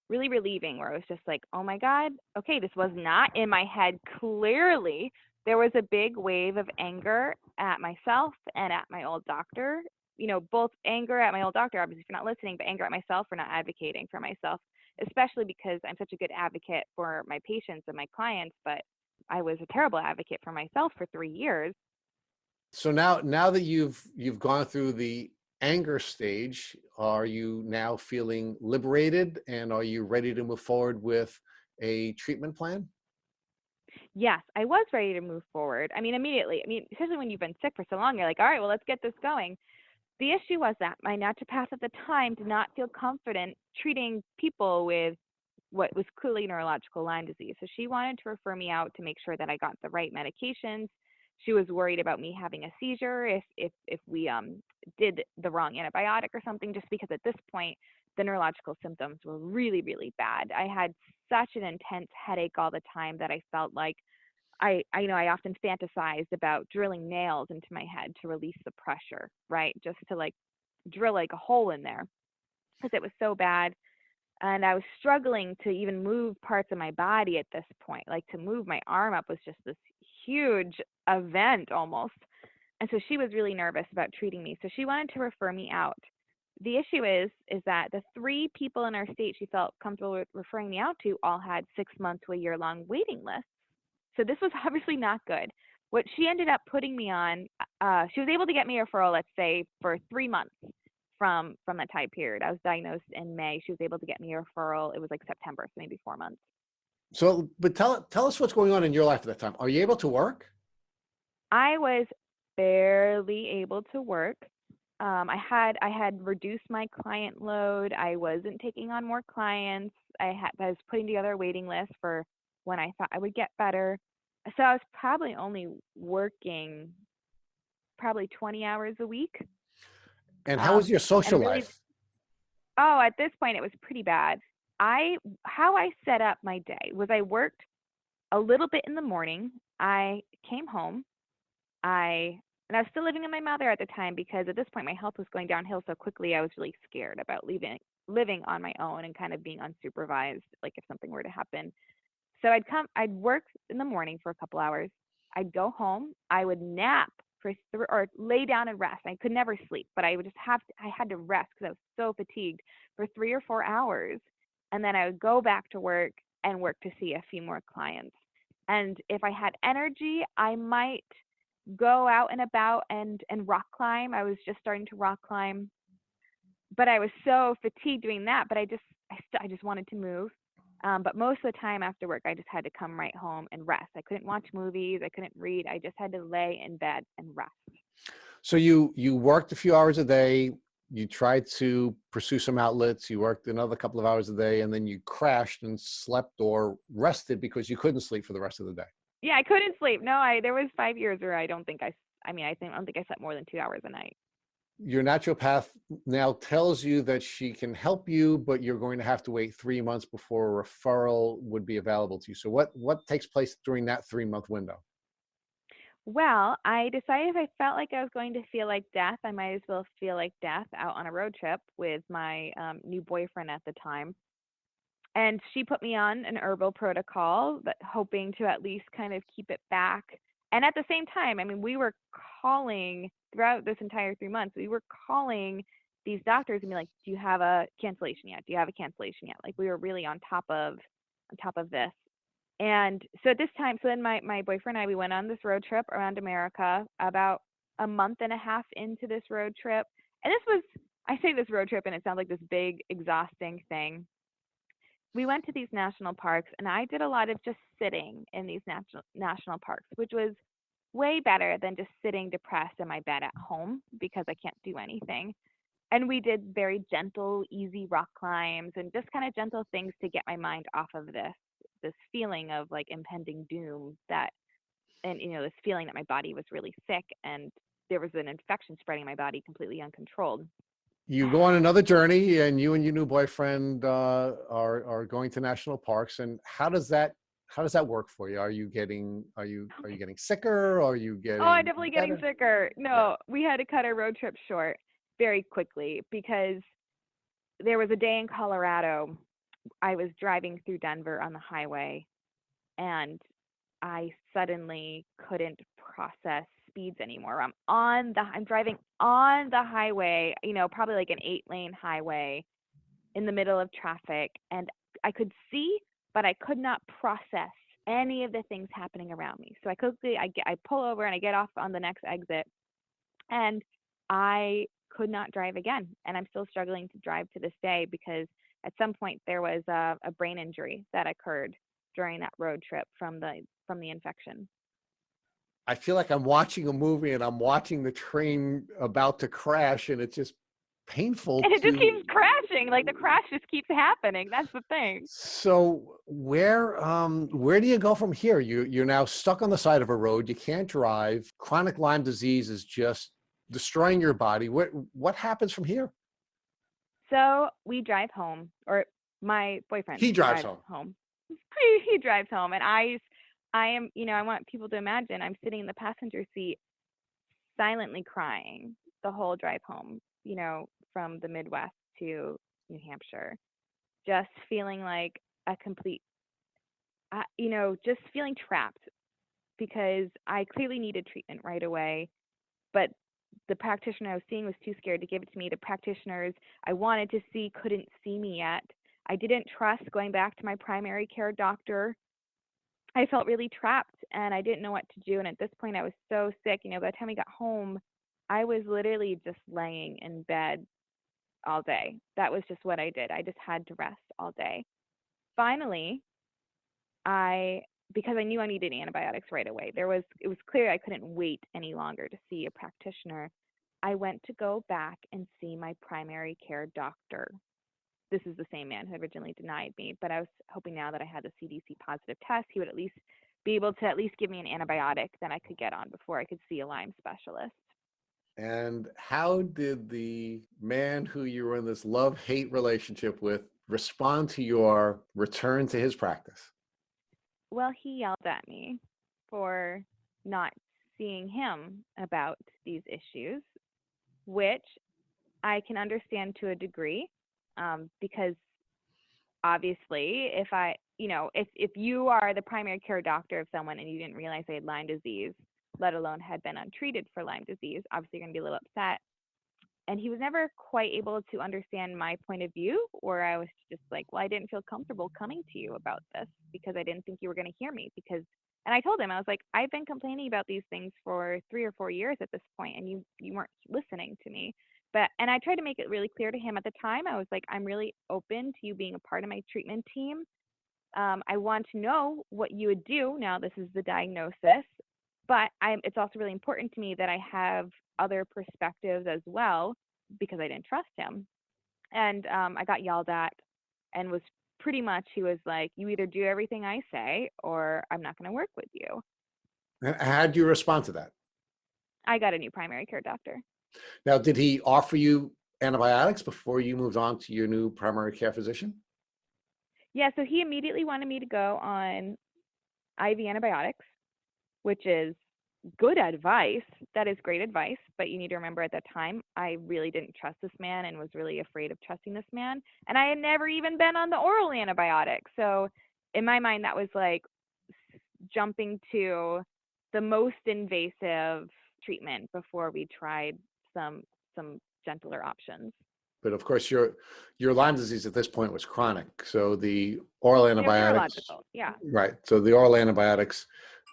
really relieving, where it was just like, oh my God, okay, this was not in my head. Clearly, there was a big wave of anger at myself and at my old doctor. Both anger at my old doctor, obviously, if you're not listening, but anger at myself for not advocating for myself, especially because I'm such a good advocate for my patients and my clients, but I was a terrible advocate for myself for 3 years. So now that you've gone through the anger stage, are you now feeling liberated, and are you ready to move forward with a treatment plan? Yes, I was ready to move forward. Immediately. Especially when you've been sick for so long, you're like, all right, well, let's get this going. The issue was that my naturopath at the time did not feel confident treating people with what was clearly neurological Lyme disease. So she wanted to refer me out to make sure that I got the right medications. She was worried about me having a seizure if we did the wrong antibiotic or something, just because at this point the neurological symptoms were really, really bad. I had such an intense headache all the time that I felt like I often fantasized about drilling nails into my head to release the pressure, right? Just to like drill like a hole in there, because it was so bad. And I was struggling to even move parts of my body at this point. Like, to move my arm up was just this huge event almost. And so she was really nervous about treating me. So she wanted to refer me out. The issue is that the 3 people in our state she felt comfortable with referring me out to all had 6 month to a year long waiting lists. So this was obviously not good. What she ended up putting me on, she was able to get me a referral, let's say, for 3 months from that time period. I was diagnosed in May. She was able to get me a referral. It was like September, so maybe 4 months. So, but tell us what's going on in your life at that time. Are you able to work? I was barely able to work. I had reduced my client load. I wasn't taking on more clients. I was putting together a waiting list for when I thought I would get better. So I was probably only working probably 20 hours a week. And how was your social And really, life? at this point it was pretty bad. How I set up my day was I worked a little bit in the morning. I came home. And I was still living in my mother at the time because at this point my health was going downhill so quickly. I was really scared about living on my own and kind of being unsupervised, like if something were to happen. So I'd work in the morning for a couple hours. I'd go home. I would nap or lay down and rest. I could never sleep, but I would just I had to rest because I was so fatigued for 3 or 4 hours. And then I would go back to work and work to see a few more clients. And if I had energy, I might go out and about and rock climb. I was just starting to rock climb, but I was so fatigued doing that. But I just wanted to move. But most of the time after work, I just had to come right home and rest. I couldn't watch movies. I couldn't read. I just had to lay in bed and rest. So you worked a few hours a day. You tried to pursue some outlets. You worked another couple of hours a day, and then you crashed and slept or rested because you couldn't sleep for the rest of the day. Yeah, I couldn't sleep. No, there was 5 years where I don't think I slept more than 2 hours a night. Your naturopath now tells you that she can help you, but you're going to have to wait 3 months before a referral would be available to you. So what takes place during that 3-month window? Well, I decided if I felt like I was going to feel like death, I might as well feel like death out on a road trip with my new boyfriend at the time. And she put me on an herbal protocol, but hoping to at least kind of keep it back. And at the same time, I mean, we were calling throughout this entire 3 months, we were calling these doctors and be like, do you have a cancellation yet? Do you have a cancellation yet? Like we were really on top of this. And so at this time, so then my boyfriend and I, we went on this road trip around America about a month and a half into this road trip. And I say this road trip and it sounds like this big, exhausting thing. We went to these national parks and I did a lot of just sitting in these national parks, which was way better than just sitting depressed in my bed at home because I can't do anything. And we did very gentle, easy rock climbs and just kind of gentle things to get my mind off of this feeling of like impending doom and this feeling that my body was really sick and there was an infection spreading in my body completely uncontrolled. You go on another journey, and you and your new boyfriend are going to national parks. And how does that work for you? Are you getting sicker? Are you getting Oh, I'm definitely better? getting sicker. No, we had to cut our road trip short very quickly because there was a day in Colorado. I was driving through Denver on the highway and I suddenly couldn't process speeds anymore. I'm driving on the highway, probably like an 8-lane highway in the middle of traffic, and I could see, but I could not process any of the things happening around me. So I pull over and I get off on the next exit, and I could not drive again. And I'm still struggling to drive to this day because at some point there was a brain injury that occurred during that road trip from the infection. I feel like I'm watching a movie and I'm watching the train about to crash, and it's just painful. And it just keeps crashing. Like the crash just keeps happening. That's the thing. So where do you go from here? You're now stuck on the side of a road. You can't drive. Chronic Lyme disease is just destroying your body. What happens from here? So we drive home, or my boyfriend. He drives home. He drives home, and I am, I want people to imagine I'm sitting in the passenger seat, silently crying the whole drive home, from the Midwest to New Hampshire, just feeling like a complete, just feeling trapped because I clearly needed treatment right away, but the practitioner I was seeing was too scared to give it to me. The practitioners I wanted to see couldn't see me yet. I didn't trust going back to my primary care doctor. I felt really trapped and I didn't know what to do. And at this point, I was so sick. By the time we got home, I was literally just laying in bed all day. That was just what I did. I just had to rest all day. Finally, because I knew I needed antibiotics right away, it was clear I couldn't wait any longer to see a practitioner. I went to go back and see my primary care doctor. This is the same man who had originally denied me, but I was hoping now that I had the CDC positive test, he would at least be able to at least give me an antibiotic that I could get on before I could see a Lyme specialist. And how did the man who you were in this love-hate relationship with respond to your return to his practice? Well, he yelled at me for not seeing him about these issues, which I can understand to a degree, because obviously, if you are the primary care doctor of someone and you didn't realize they had Lyme disease, let alone had been untreated for Lyme disease, obviously you're going to be a little upset. And he was never quite able to understand my point of view, or I was just like, well, I didn't feel comfortable coming to you about this because I didn't think you were going to hear me. And I told him, I was like, I've been complaining about these things for 3 or 4 years at this point, and you weren't listening to me. And I tried to make it really clear to him at the time. I was like, I'm really open to you being a part of my treatment team. I want to know what you would do. Now, this is the diagnosis, but it's also really important to me that I have other perspectives as well, because I didn't trust him. And I got yelled at, and was pretty much, he was like, you either do everything I say or I'm not going to work with you. And how did you respond to that? I got a new primary care doctor. Now, did he offer you antibiotics before you moved on to your new primary care physician? Yeah, so he immediately wanted me to go on IV antibiotics, which is good advice. That is great advice, but you need to remember, at that time, I really didn't trust this man and was really afraid of trusting this man. And I had never even been on the oral antibiotic. So in my mind, that was like jumping to the most invasive treatment before we tried some gentler options. But of course, your Lyme disease at this point was chronic. So the oral They're antibiotics, neurological, yeah. right? So the oral antibiotics,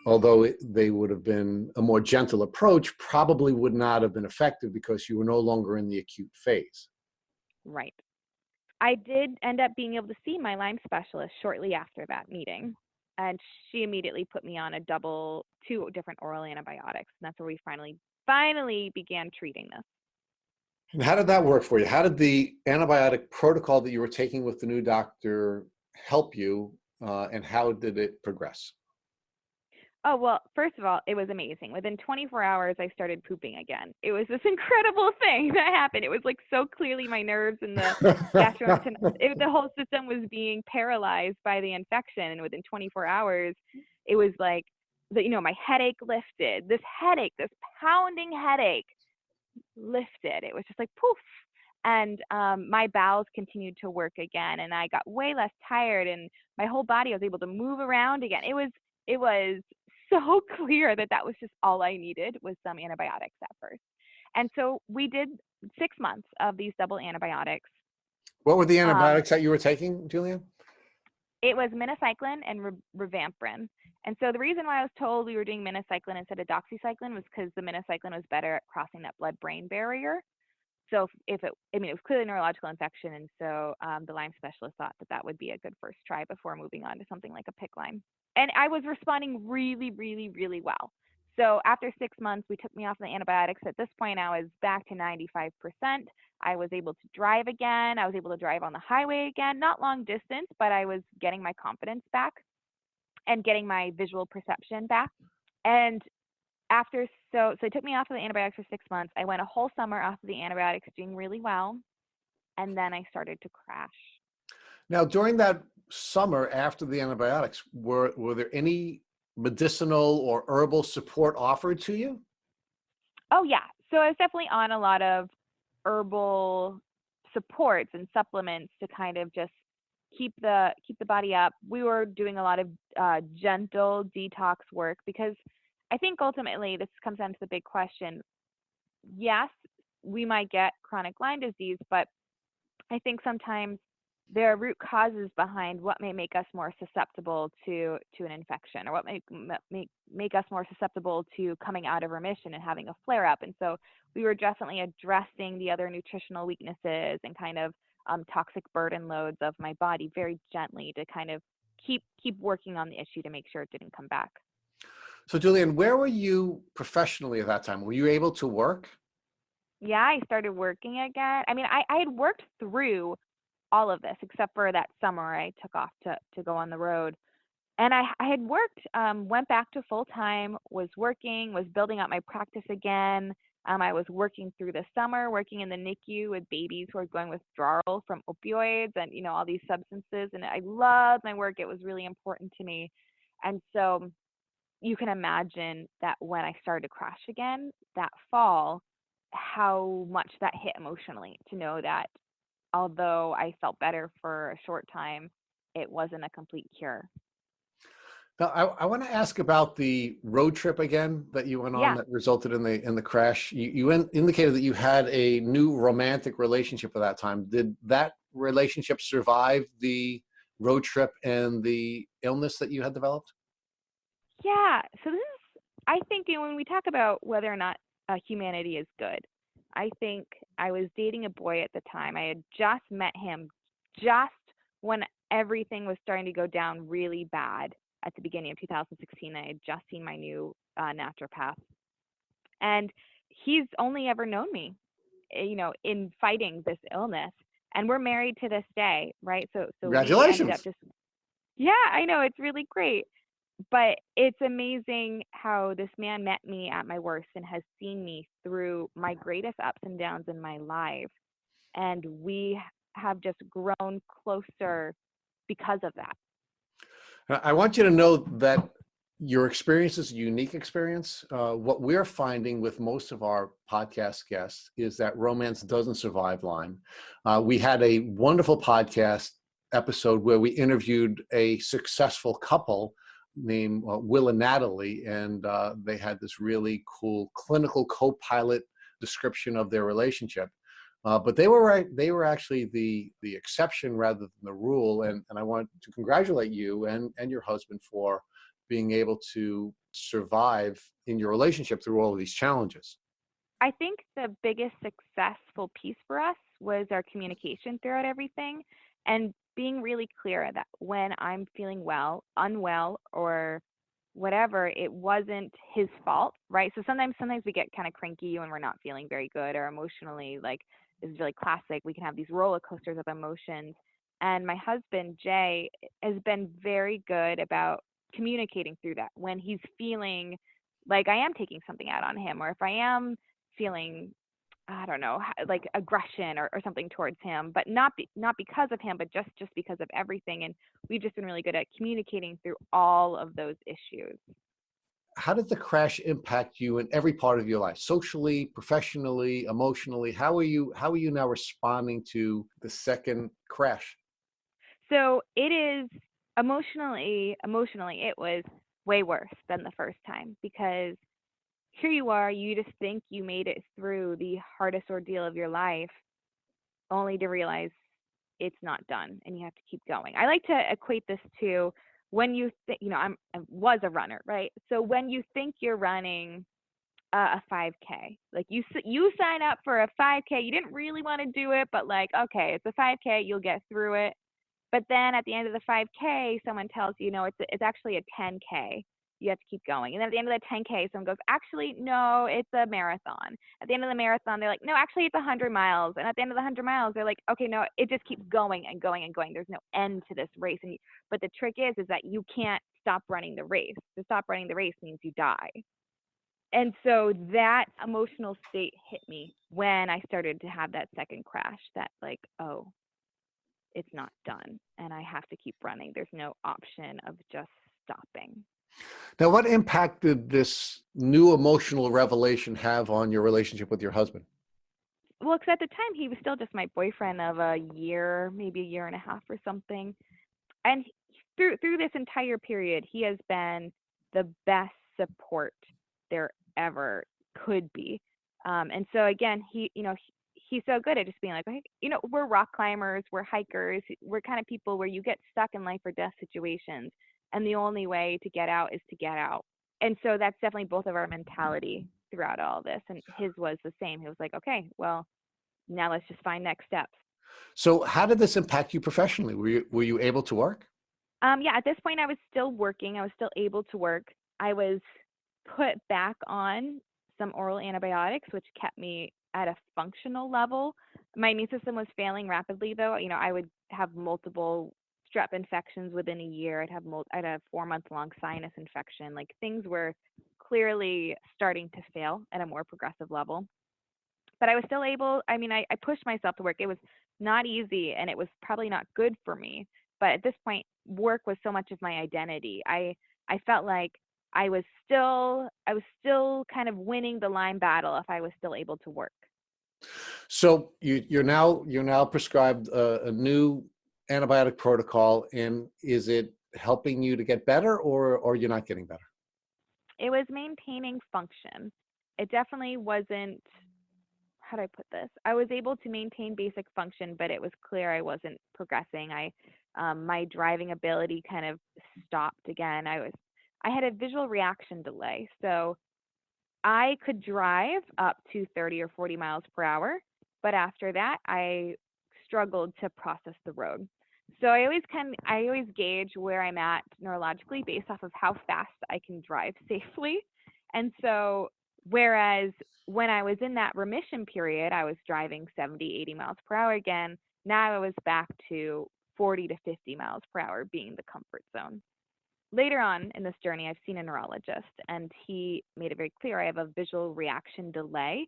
although they would have been a more gentle approach, probably would not have been effective because you were no longer in the acute phase. Right. I did end up being able to see my Lyme specialist shortly after that meeting, and she immediately put me on two different oral antibiotics, and that's where we finally began treating this. And how did that work for you? How did the antibiotic protocol that you were taking with the new doctor help you, and how did it progress? Oh, well, first of all, it was amazing. Within 24 hours, I started pooping again. It was this incredible thing that happened. It was like so clearly my nerves and the gastrointestinal, the whole system was being paralyzed by the infection. And within 24 hours, it was like, my headache lifted. This pounding headache lifted. It was just like poof. And my bowels continued to work again. And I got way less tired. And my whole body, I was able to move around again. It was so clear that was just all I needed, was some antibiotics at first. And so we did 6 months of these double antibiotics. What were the antibiotics that you were taking, Julieann? It was minocycline and rivamprin. And so the reason why I was told we were doing minocycline instead of doxycycline was because the minocycline was better at crossing that blood-brain barrier. So it was clearly a neurological infection, and so the Lyme specialist thought that would be a good first try before moving on to something like a PIC Lyme. And I was responding really, really, really well. So after 6 months, we took me off the antibiotics. At this point, I was back to 95%. I was able to drive again. I was able to drive on the highway again, not long distance, but I was getting my confidence back and getting my visual perception back. And so they took me off of the antibiotics for 6 months. I went a whole summer off of the antibiotics, doing really well. And then I started to crash. Now, during that summer after the antibiotics, were there any medicinal or herbal support offered to you? Oh, yeah. So I was definitely on a lot of herbal supports and supplements to kind of just keep the body up. We were doing a lot of gentle detox work, because I think ultimately this comes down to the big question. Yes, we might get chronic Lyme disease, but I think sometimes there are root causes behind what may make us more susceptible to an infection, or what may make us more susceptible to coming out of remission and having a flare-up. And so we were definitely addressing the other nutritional weaknesses and kind of toxic burden loads of my body very gently to kind of keep working on the issue to make sure it didn't come back. So, Julieann, where were you professionally at that time? Were you able to work? Yeah, I started working again. I mean, I had worked through all of this except for that summer I took off to go on the road. And I had worked, went back to full time, was building up my practice again. I was working through the summer, working in the NICU with babies who are going withdrawal from opioids and, all these substances. And I loved my work. It was really important to me. And so you can imagine that when I started to crash again that fall, how much that hit emotionally to know that although I felt better for a short time, it wasn't a complete cure. Now, I want to ask about the road trip again that you went on Yeah. that resulted in the crash. You indicated that you had a new romantic relationship at that time. Did that relationship survive the road trip and the illness that you had developed? Yeah. So this is, I think, when we talk about whether or not humanity is good, I think I was dating a boy at the time. I had just met him just when everything was starting to go down really bad at the beginning of 2016. I had just seen my new naturopath, and he's only ever known me, in fighting this illness. And we're married to this day, right? So we ended up Congratulations. just, yeah, I know it's really great. But it's amazing how this man met me at my worst and has seen me through my greatest ups and downs in my life. And we have just grown closer because of that. I want you to know that your experience is a unique experience. What we're finding with most of our podcast guests is that romance doesn't survive Lyme. We had a wonderful podcast episode where we interviewed a successful couple named Will and Natalie, and they had this really cool clinical co-pilot description of their relationship. But they were right. They were actually the exception rather than the rule. And I want to congratulate you and your husband for being able to survive in your relationship through all of these challenges. I think the biggest successful piece for us was our communication throughout everything and being really clear that when I'm feeling unwell, or whatever, it wasn't his fault, right? So sometimes we get kind of cranky when we're not feeling very good, or emotionally, like, this is really classic. We can have these roller coasters of emotions. And my husband, Jay, has been very good about communicating through that when he's feeling like I am taking something out on him, or if I am feeling, I don't know, like aggression or something towards him, but not because of him, but just because of everything. And we've just been really good at communicating through all of those issues. How did the crash impact you in every part of your life, socially, professionally, emotionally? How are you now responding to the second crash? So it is emotionally, it was way worse than the first time, because here you are, you just think you made it through the hardest ordeal of your life, only to realize it's not done and you have to keep going. I like to equate this to when you think, I was a runner, right? So when you think you're running a 5K, like you sign up for a 5K, you didn't really want to do it, but like, okay, it's a 5K, you'll get through it. But then at the end of the 5K, someone tells you, no, it's actually a 10K. You have to keep going. And then at the end of the 10K, someone goes, actually, no, it's a marathon. At the end of the marathon, they're like, no, actually, it's 100 miles. And at the end of the 100 miles, they're like, okay, no, it just keeps going and going and going. There's no end to this race. But the trick is that you can't stop running the race. To stop running the race means you die. And so that emotional state hit me when I started to have that second crash, that like, oh, it's not done and I have to keep running. There's no option of just stopping. Now, what impact did this new emotional revelation have on your relationship with your husband? Well, because at the time he was still just my boyfriend of a year, maybe a year and a half or something. And through this entire period, he has been the best support there ever could be. And so again, he's so good at just being like, okay, we're rock climbers, we're hikers, we're kind of people where you get stuck in life or death situations, and the only way to get out is to get out. And so that's definitely both of our mentality throughout all this. And his was the same. He was like, okay, well, now let's just find next steps. So how did this impact you professionally? Were you able to work? Yeah, at this point I was still working. I was still able to work. I was put back on some oral antibiotics, which kept me at a functional level. My immune system was failing rapidly, though. I would have multiple strep infections within a year. I'd have 4-month-long sinus infection. Like, things were clearly starting to fail at a more progressive level. But I was still able. I pushed myself to work. It was not easy, and it was probably not good for me. But at this point, work was so much of my identity. I I felt like I was still kind of winning the Lyme battle if I was still able to work. So you're now prescribed a new antibiotic protocol, and is it helping you to get better, or you're not getting better? It was maintaining function. It definitely wasn't, how do I put this? I was able to maintain basic function, but it was clear I wasn't progressing. My driving ability kind of stopped again. I had a visual reaction delay. So I could drive up to 30 or 40 miles per hour, but after that, I struggled to process the road. So I always gauge where I'm at neurologically based off of how fast I can drive safely. And so, whereas when I was in that remission period, I was driving 70, 80 miles per hour again. Now I was back to 40 to 50 miles per hour being the comfort zone. Later on in this journey, I've seen a neurologist, and he made it very clear I have a visual reaction delay.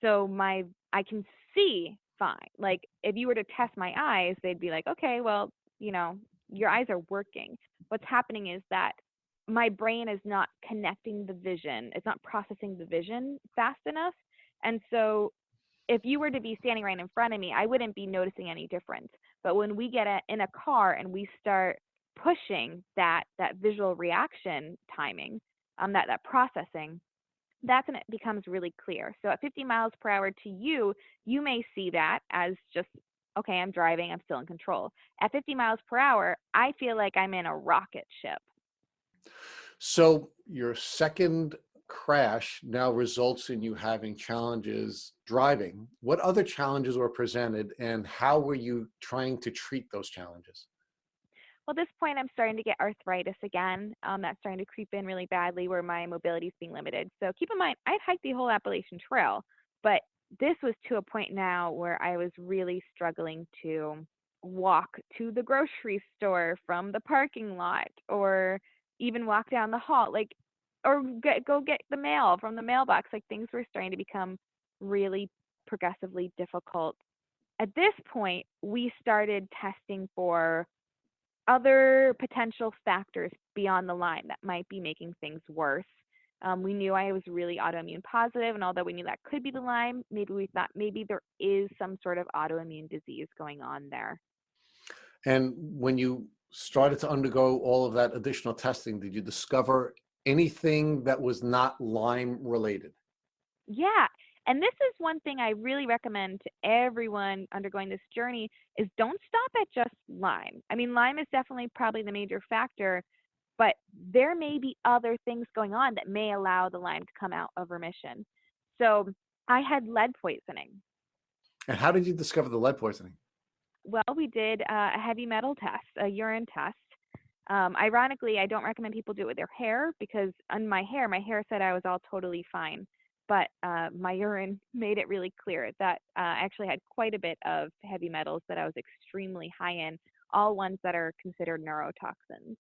So I can see fine. Like if you were to test my eyes, they'd be like, okay, well, you know, your eyes are working. What's happening is that my brain is not connecting the vision. It's not processing the vision fast enough. And so if you were to be standing right in front of me, I wouldn't be noticing any difference. But when we get in a car and we start pushing that visual reaction timing, that processing, that's when it becomes really clear. So at 50 miles per hour to you, you may see that as just, okay, I'm driving, I'm still in control. At 50 miles per hour, I feel like I'm in a rocket ship. So your second crash now results in you having challenges driving. What other challenges were presented, and how were you trying to treat those challenges? Well, at this point, I'm starting to get arthritis again. That's starting to creep in really badly where my mobility is being limited. So keep in mind, I've hiked the whole Appalachian Trail, but this was to a point now where I was really struggling to walk to the grocery store from the parking lot, or even walk down the hall, like, or go get the mail from the mailbox. Like things were starting to become really progressively difficult. At this point, we started testing for other potential factors beyond the Lyme that might be making things worse. We knew I was really autoimmune positive, and although we knew that could be the Lyme, maybe we thought maybe there is some sort of autoimmune disease going on there. And when you started to undergo all of that additional testing, did you discover anything that was not Lyme related? Yeah. And this is one thing I really recommend to everyone undergoing this journey is don't stop at just Lyme. I mean, Lyme is definitely probably the major factor, but there may be other things going on that may allow the Lyme to come out of remission. So I had lead poisoning. And how did you discover the lead poisoning? Well, we did a heavy metal test, a urine test. Ironically, I don't recommend people do it with their hair because on my hair said I was all totally fine. But my urine made it really clear that I actually had quite a bit of heavy metals that I was extremely high in, all ones that are considered neurotoxins.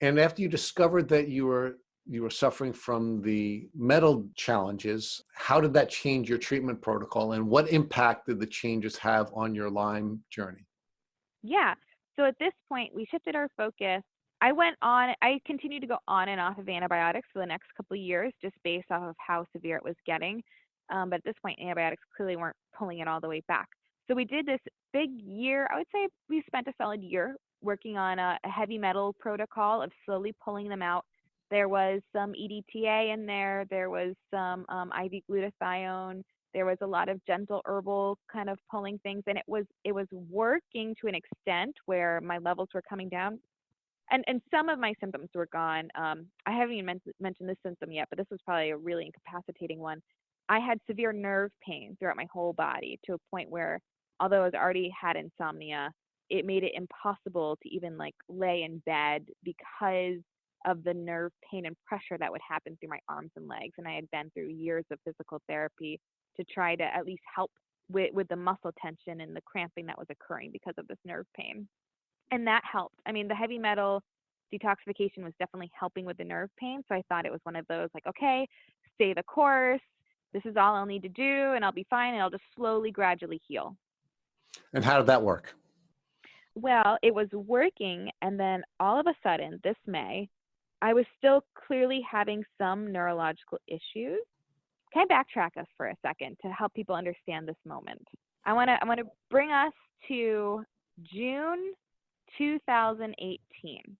And after you discovered that you were suffering from the metal challenges, how did that change your treatment protocol, and what impact did the changes have on your Lyme journey? Yeah. So at this point, we shifted our focus. I continued to go on and off of antibiotics for the next couple of years, just based off of how severe it was getting. But at this point, antibiotics clearly weren't pulling it all the way back. So we did this big year. I would say we spent a solid year working on a heavy metal protocol of slowly pulling them out. There was some EDTA in there. There was some IV glutathione. There was a lot of gentle herbal kind of pulling things, and it was working to an extent where my levels were coming down, and some of my symptoms were gone. I haven't even mentioned this symptom yet, but this was probably a really incapacitating one. I had severe nerve pain throughout my whole body to a point where, although I already had insomnia, it made it impossible to even like lay in bed because of the nerve pain and pressure that would happen through my arms and legs. And I had been through years of physical therapy to try to at least help with the muscle tension and the cramping that was occurring because of this nerve pain. And that helped. I mean, the heavy metal detoxification was definitely helping with the nerve pain. So I thought it was one of those like, okay, stay the course. This is all I'll need to do and I'll be fine and I'll just slowly, gradually heal. And how did that work? Well, it was working. And then all of a sudden this May, I was still clearly having some neurological issues. Can I backtrack us for a second to help people understand this moment? I want to bring us to June 2018.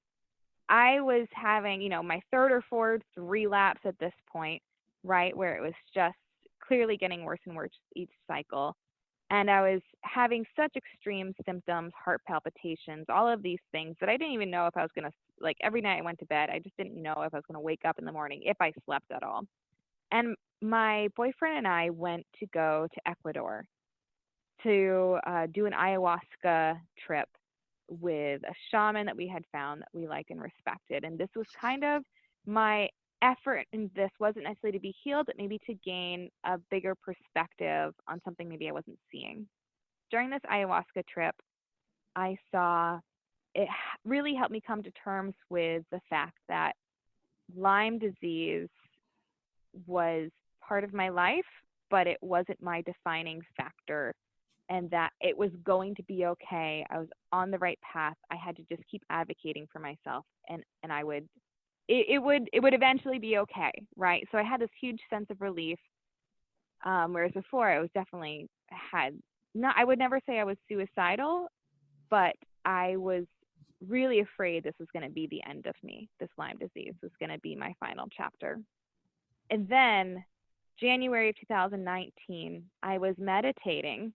I was having, my third or fourth relapse at this point, right, where it was just clearly getting worse and worse each cycle. And I was having such extreme symptoms, heart palpitations, all of these things that I didn't even know if I was going to, like, every night I went to bed, I just didn't know if I was going to wake up in the morning, if I slept at all. And my boyfriend and I went to go to Ecuador to do an ayahuasca trip with a shaman that we had found that we liked and respected. And this was kind of my effort in this wasn't necessarily to be healed, but maybe to gain a bigger perspective on something maybe I wasn't seeing. During this ayahuasca trip, I saw it really helped me come to terms with the fact that Lyme disease was part of my life, but it wasn't my defining factor, and that it was going to be okay. I was on the right path. I had to just keep advocating for myself, and I would it would eventually be okay, right? So I had this huge sense of relief. Whereas before, I was definitely had not. I would never say I was suicidal, but I was really afraid this was going to be the end of me. This Lyme disease was going to be my final chapter. And then January of 2019, I was meditating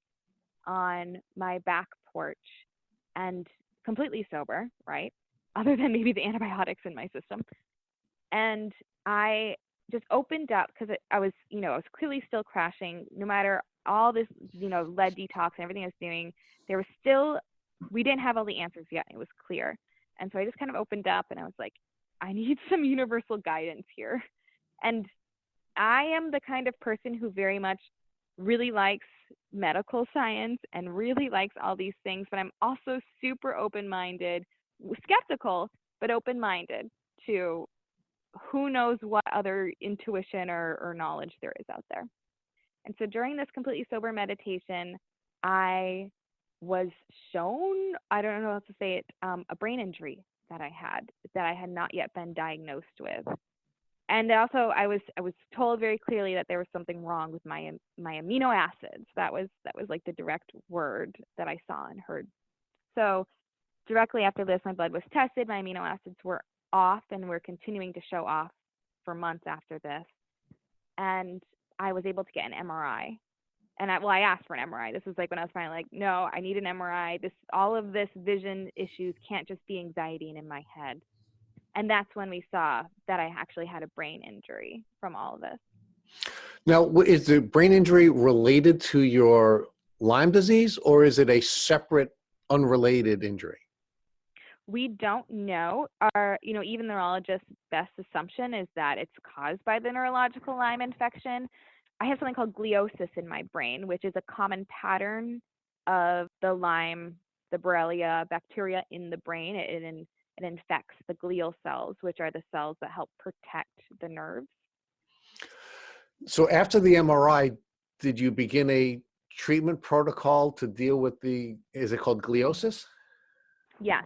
on my back porch and completely sober, right? Other than maybe the antibiotics in my system. And I just opened up because I was clearly still crashing. No matter all this, lead detox and everything I was doing, we didn't have all the answers yet. It was clear. And so I just kind of opened up and I was like, I need some universal guidance here. And I am the kind of person who very much really likes medical science and really likes all these things, but I'm also super open-minded, skeptical, but open-minded to who knows what other intuition or knowledge there is out there. And so during this completely sober meditation, I was shown, I don't know how to say it, a brain injury that I had not yet been diagnosed with. And also, I was told very clearly that there was something wrong with my amino acids. That was like the direct word that I saw and heard. So directly after this, my blood was tested. My amino acids were off and were continuing to show off for months after this. And I was able to get an MRI. And I asked for an MRI. This was like when I was finally like, no, I need an MRI. All of this vision issues can't just be anxiety and in my head. And that's when we saw that I actually had a brain injury from all of this. Now, is the brain injury related to your Lyme disease, or is it a separate, unrelated injury? We don't know. Our, even neurologist's best assumption is that it's caused by the neurological Lyme infection. I have something called gliosis in my brain, which is a common pattern of the Lyme, the Borrelia bacteria in the brain. It infects the glial cells, which are the cells that help protect the nerves. So after the MRI, did you begin a treatment protocol to deal with is it called gliosis? Yes.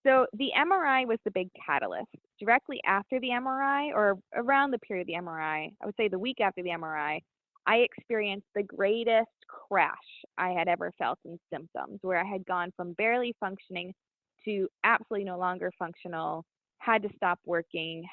So the MRI was the big catalyst. Directly after the MRI, or around the period of the MRI, I would say the week after the MRI, I experienced the greatest crash I had ever felt in symptoms, where I had gone from barely functioning to absolutely no longer functional, had to stop working,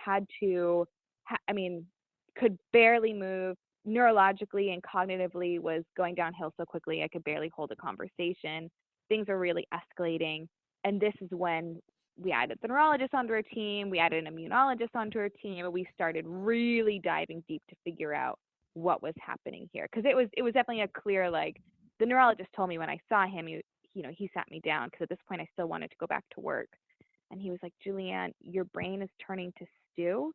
could barely move, neurologically and cognitively was going downhill so quickly I could barely hold a conversation. Things are really escalating. And this is when we added the neurologist onto our team, we added an immunologist onto our team, and we started really diving deep to figure out what was happening here. Because it was definitely a clear, like, the neurologist told me when I saw him, he sat me down, because at this point I still wanted to go back to work. And he was like, Julieann, your brain is turning to stew.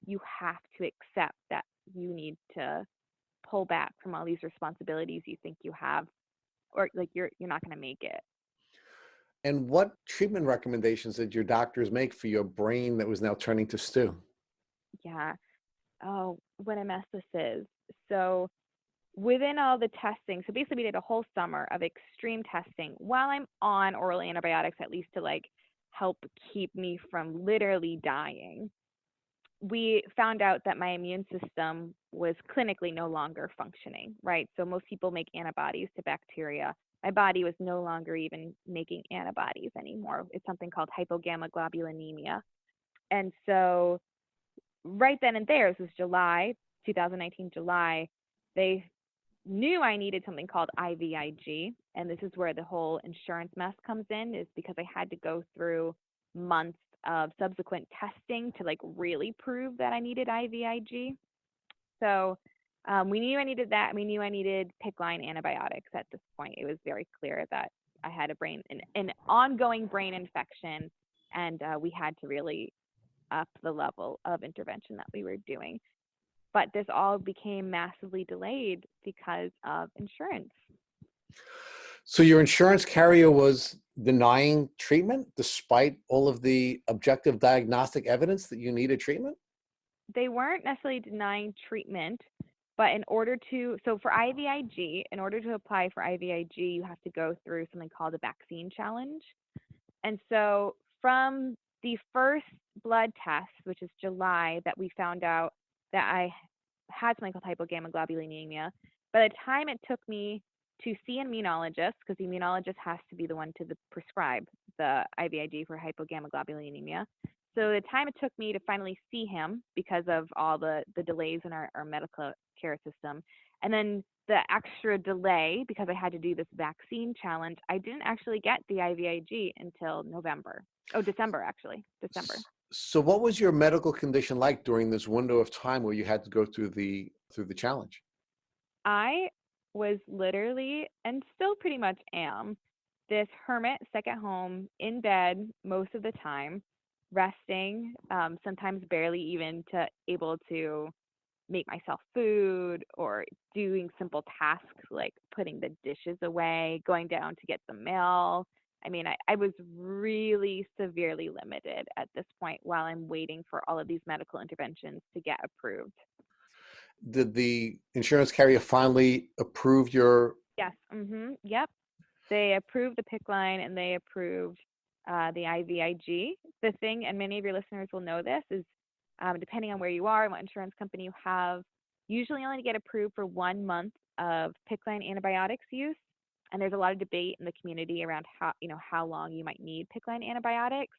You have to accept that you need to pull back from all these responsibilities you think you have, or like you're not going to make it. And what treatment recommendations did your doctors make for your brain that was now turning to stew? Yeah. Oh, what a mess this is. So within all the testing, so basically we did a whole summer of extreme testing while I'm on oral antibiotics, at least to like help keep me from literally dying. we found out that my immune system was clinically no longer functioning, right? So most people make antibodies to bacteria. My body was no longer even making antibodies anymore. It's something called hypogammaglobulinemia. And so right then and there, this was July, 2019 July, they knew I needed something called IVIG. And this is where the whole insurance mess comes in, is because I had to go through months of subsequent testing to like really prove that I needed IVIG. So we knew I needed that. We knew I needed PICC line antibiotics at this point. It was very clear that I had an ongoing brain infection, and we had to really up the level of intervention that we were doing. But this all became massively delayed because of insurance. So your insurance carrier was denying treatment despite all of the objective diagnostic evidence that you needed treatment? They weren't necessarily denying treatment, but so for IVIG, in order to apply for IVIG, you have to go through something called a vaccine challenge. And so from the first blood test, which is July, that we found out that I had something called hypogammaglobulinemia, by the time it took me to see an immunologist, because the immunologist has to be the one to prescribe the IVIG for hypogammaglobulinemia. So the time it took me to finally see him, because of all the delays in our medical care system, and then the extra delay because I had to do this vaccine challenge, I didn't actually get the IVIG until December actually, December. So what was your medical condition like during this window of time where you had to go through the challenge? I was literally, and still pretty much am, this hermit stuck at home in bed most of the time, resting, sometimes barely even able to make myself food or doing simple tasks like putting the dishes away, going down to get the mail. I mean, I was really severely limited at this point while I'm waiting for all of these medical interventions to get approved. Did the insurance carrier finally approve your? Yes. Yep. They approved the PICC line and they approved the IVIG. The thing, and many of your listeners will know this, is depending on where you are and what insurance company you have, usually only get approved for 1 month of PICC line antibiotics use. And there's a lot of debate in the community around how long you might need PICC line antibiotics.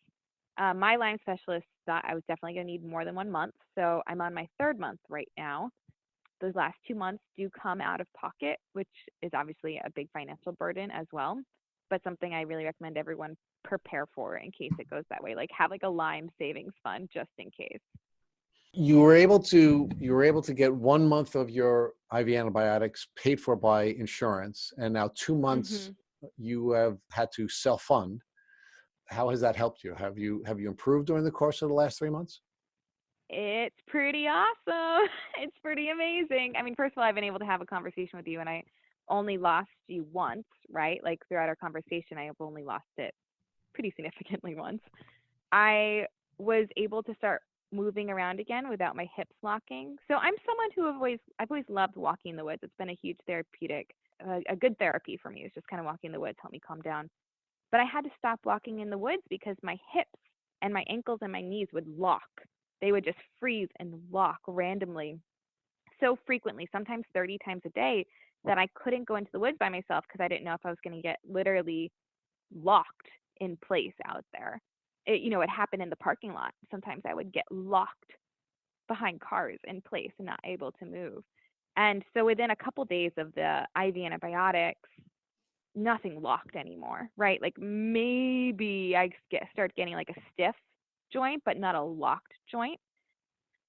My Lyme specialist thought I was definitely going to need more than 1 month, so I'm on my 3rd month right now. Those last 2 months do come out of pocket, which is obviously a big financial burden as well, but something I really recommend everyone prepare for in case it goes that way. Like have like a Lyme savings fund just in case. You were able to get 1 month of your IV antibiotics paid for by insurance, and now 2 months you have had to self-fund. How has that helped you? Have you improved during the course of the last 3 months? It's pretty awesome. It's pretty amazing. I mean, first of all, I've been able to have a conversation with you, and I only lost you once, right? Like throughout our conversation, I have only lost it pretty significantly once. I was able to start moving around again without my hips locking. So I'm someone who I've always loved walking in the woods. It's been a huge therapeutic, a good therapy for me. It's just kind of walking in the woods, help me calm down. But I had to stop walking in the woods because my hips and my ankles and my knees would lock. They would just freeze and lock randomly so frequently, sometimes 30 times a day, that I couldn't go into the woods by myself because I didn't know if I was going to get literally locked in place out there. It happened in the parking lot. Sometimes I would get locked behind cars in place and not able to move. And so within a couple days of the IV antibiotics, nothing locked anymore, right? Like maybe I start getting like a stiff joint, but not a locked joint.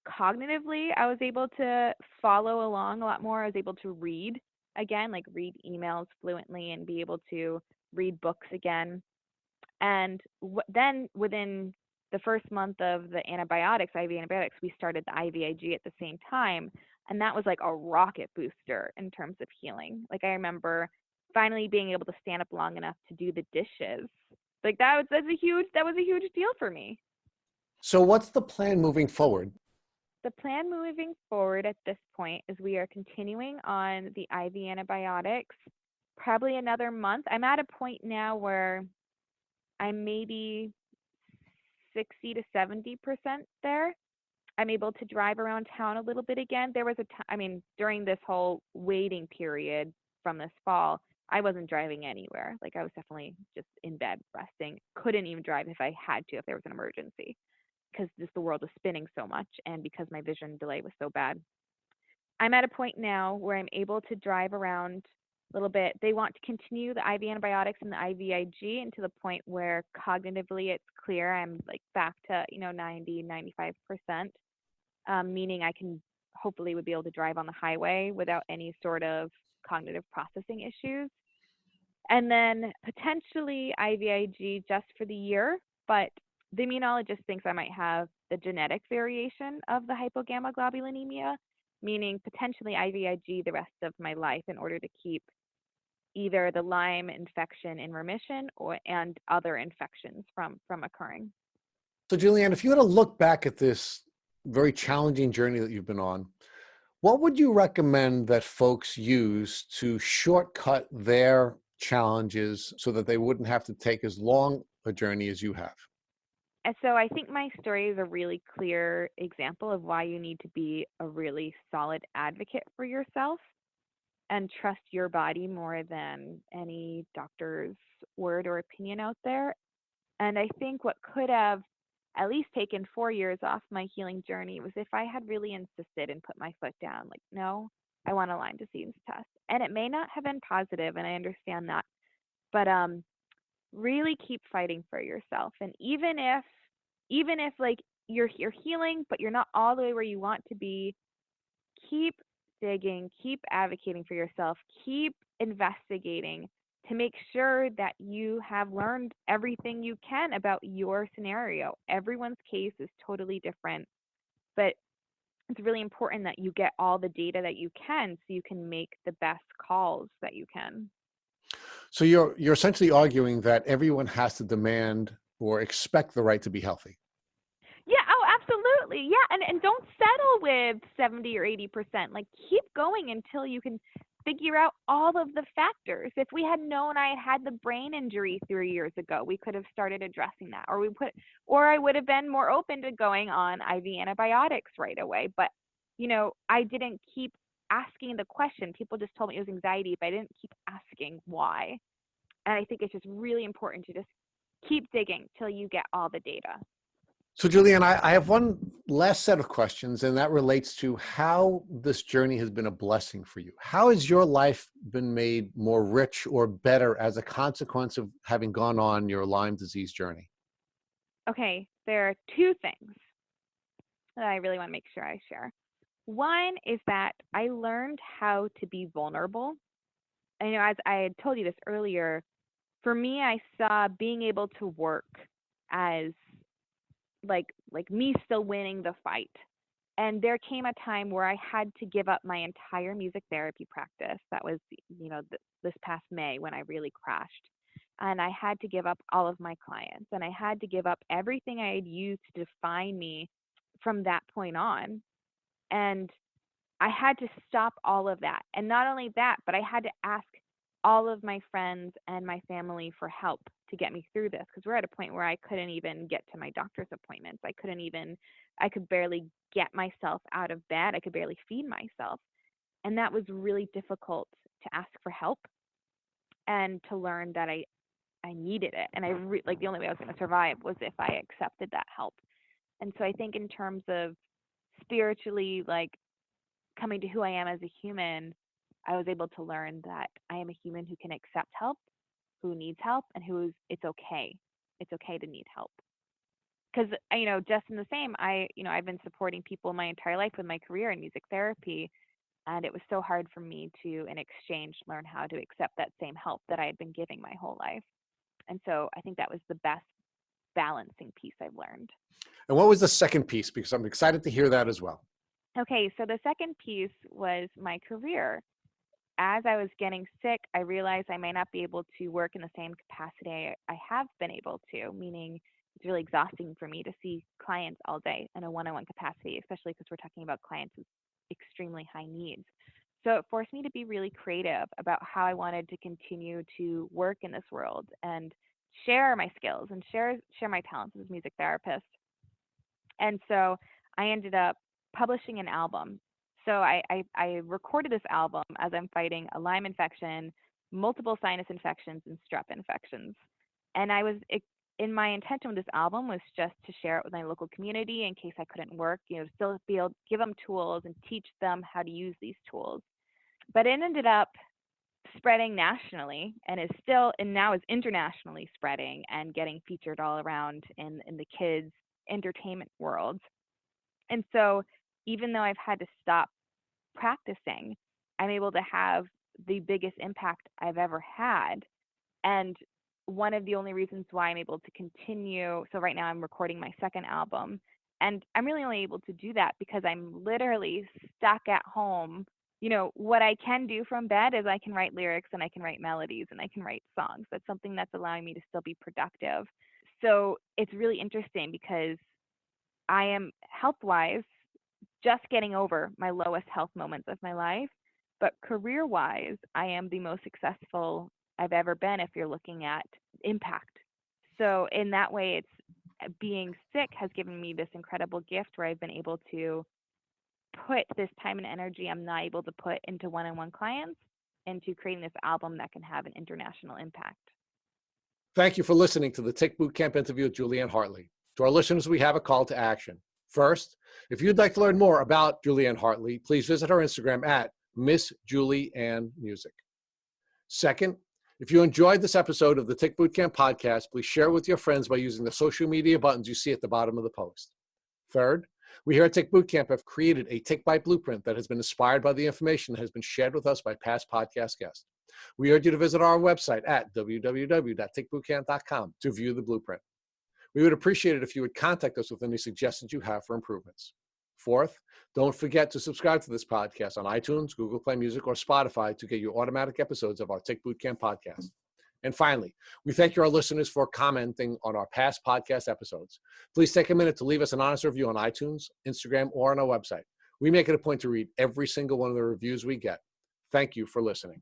Cognitively, I was able to follow along a lot more. I was able to read again, like read emails fluently and be able to read books again. And then within the first month of the antibiotics, IV antibiotics, we started the IVIG at the same time. And that was like a rocket booster in terms of healing. Like I remember finally being able to stand up long enough to do the dishes. Like that was a huge deal for me. So what's the plan moving forward? The plan moving forward at this point is we are continuing on the IV antibiotics, probably another month. I'm at a point now where I'm maybe 60 to 70% there. I'm able to drive around town a little bit again. There was during this whole waiting period from this fall, I wasn't driving anywhere. Like I was definitely just in bed resting. Couldn't even drive if I had to, if there was an emergency, because just the world was spinning so much and because my vision delay was so bad. I'm at a point now where I'm able to drive around a little bit. They want to continue the IV antibiotics and the IVIG and to the point where cognitively it's clear. I'm like back to, 90, 95%, meaning I can hopefully would be able to drive on the highway without any sort of cognitive processing issues. And then potentially IVIG just for the year, but the immunologist thinks I might have the genetic variation of the hypogammaglobulinemia, meaning potentially IVIG the rest of my life in order to keep either the Lyme infection in remission and other infections from occurring. So Julieann, if you had to look back at this very challenging journey that you've been on, what would you recommend that folks use to shortcut their challenges so that they wouldn't have to take as long a journey as you have? And so I think my story is a really clear example of why you need to be a really solid advocate for yourself and trust your body more than any doctor's word or opinion out there. And I think what could have at least taken 4 years off my healing journey was if I had really insisted and put my foot down, like, no, I want a Lyme disease test. And it may not have been positive, and I understand that. But really keep fighting for yourself. And even if like you're healing, but you're not all the way where you want to be, keep digging, keep advocating for yourself, keep investigating to make sure that you have learned everything you can about your scenario. Everyone's case is totally different, but it's really important that you get all the data that you can so you can make the best calls that you can. So you're essentially arguing that everyone has to demand or expect the right to be healthy. Yeah, oh, absolutely. Yeah, and don't settle with 70 or 80%. Like keep going until you can figure out all of the factors. If we had known I had the brain injury 3 years ago, we could have started addressing that, or I would have been more open to going on IV antibiotics right away. But I didn't keep asking the question. People just told me it was anxiety, but I didn't keep asking why. And I think it's just really important to just keep digging till you get all the data. So Julieann, I have one last set of questions, and that relates to how this journey has been a blessing for you. How has your life been made more rich or better as a consequence of having gone on your Lyme disease journey? Okay, there are two things that I really want to make sure I share. One is that I learned how to be vulnerable. And, as I had told you this earlier, for me, I saw being able to work as like me still winning the fight. And there came a time where I had to give up my entire music therapy practice. That was, this past May when I really crashed. And I had to give up all of my clients, and I had to give up everything I had used to define me from that point on. And I had to stop all of that. And not only that, but I had to ask all of my friends and my family for help to get me through this, because we're at a point where I couldn't even get to my doctor's appointments. I could barely get myself out of bed. I could barely feed myself. And that was really difficult to ask for help and to learn that I needed it. And the only way I was going to survive was if I accepted that help. And so I think in terms of spiritually, like coming to who I am as a human, I was able to learn that I am a human who can accept help, who needs help, and it's okay. It's okay to need help. Because, just in the same, I've been supporting people my entire life with my career in music therapy. And it was so hard for me to, in exchange, learn how to accept that same help that I had been giving my whole life. And so I think that was the best balancing piece I've learned. And what was the second piece? Because I'm excited to hear that as well. Okay, so the second piece was my career. As I was getting sick, I realized I may not be able to work in the same capacity I have been able to, meaning it's really exhausting for me to see clients all day in a one-on-one capacity, especially because we're talking about clients with extremely high needs. So it forced me to be really creative about how I wanted to continue to work in this world and share my skills and share my talents as a music therapist. And so I ended up publishing an album. So I recorded this album as I'm fighting a Lyme infection, multiple sinus infections, and strep infections. And in my intention with this album was just to share it with my local community in case I couldn't work, still be able to give them tools and teach them how to use these tools. But it ended up spreading nationally and now is internationally spreading and getting featured all around in the kids entertainment world. And so even though I've had to stop practicing, I'm able to have the biggest impact I've ever had. And one of the only reasons why I'm able to continue, so right now I'm recording my second album, and I'm really only able to do that because I'm literally stuck at home. What I can do from bed is I can write lyrics and I can write melodies and I can write songs. That's something that's allowing me to still be productive. So it's really interesting because I am health-wise just getting over my lowest health moments of my life, but career-wise, I am the most successful I've ever been if you're looking at impact. So in that way, it's being sick has given me this incredible gift where I've been able to put this time and energy I'm not able to put into one-on-one clients into creating this album that can have an international impact. Thank you for listening to the Tick Bootcamp interview with Julieann Hartley. To our listeners, we have a call to action. First, if you'd like to learn more about Julieann Hartley, please visit her Instagram at Miss Julieann Music. Second, if you enjoyed this episode of the Tick Bootcamp podcast, please share it with your friends by using the social media buttons you see at the bottom of the post. Third, we here at Tick Bootcamp have created a Tick Bite blueprint that has been inspired by the information that has been shared with us by past podcast guests. We urge you to visit our website at www.tickbootcamp.com to view the blueprint. We would appreciate it if you would contact us with any suggestions you have for improvements. Fourth, don't forget to subscribe to this podcast on iTunes, Google Play Music, or Spotify to get your automatic episodes of our Tick Bootcamp podcast. And finally, we thank our listeners for commenting on our past podcast episodes. Please take a minute to leave us an honest review on iTunes, Instagram, or on our website. We make it a point to read every single one of the reviews we get. Thank you for listening.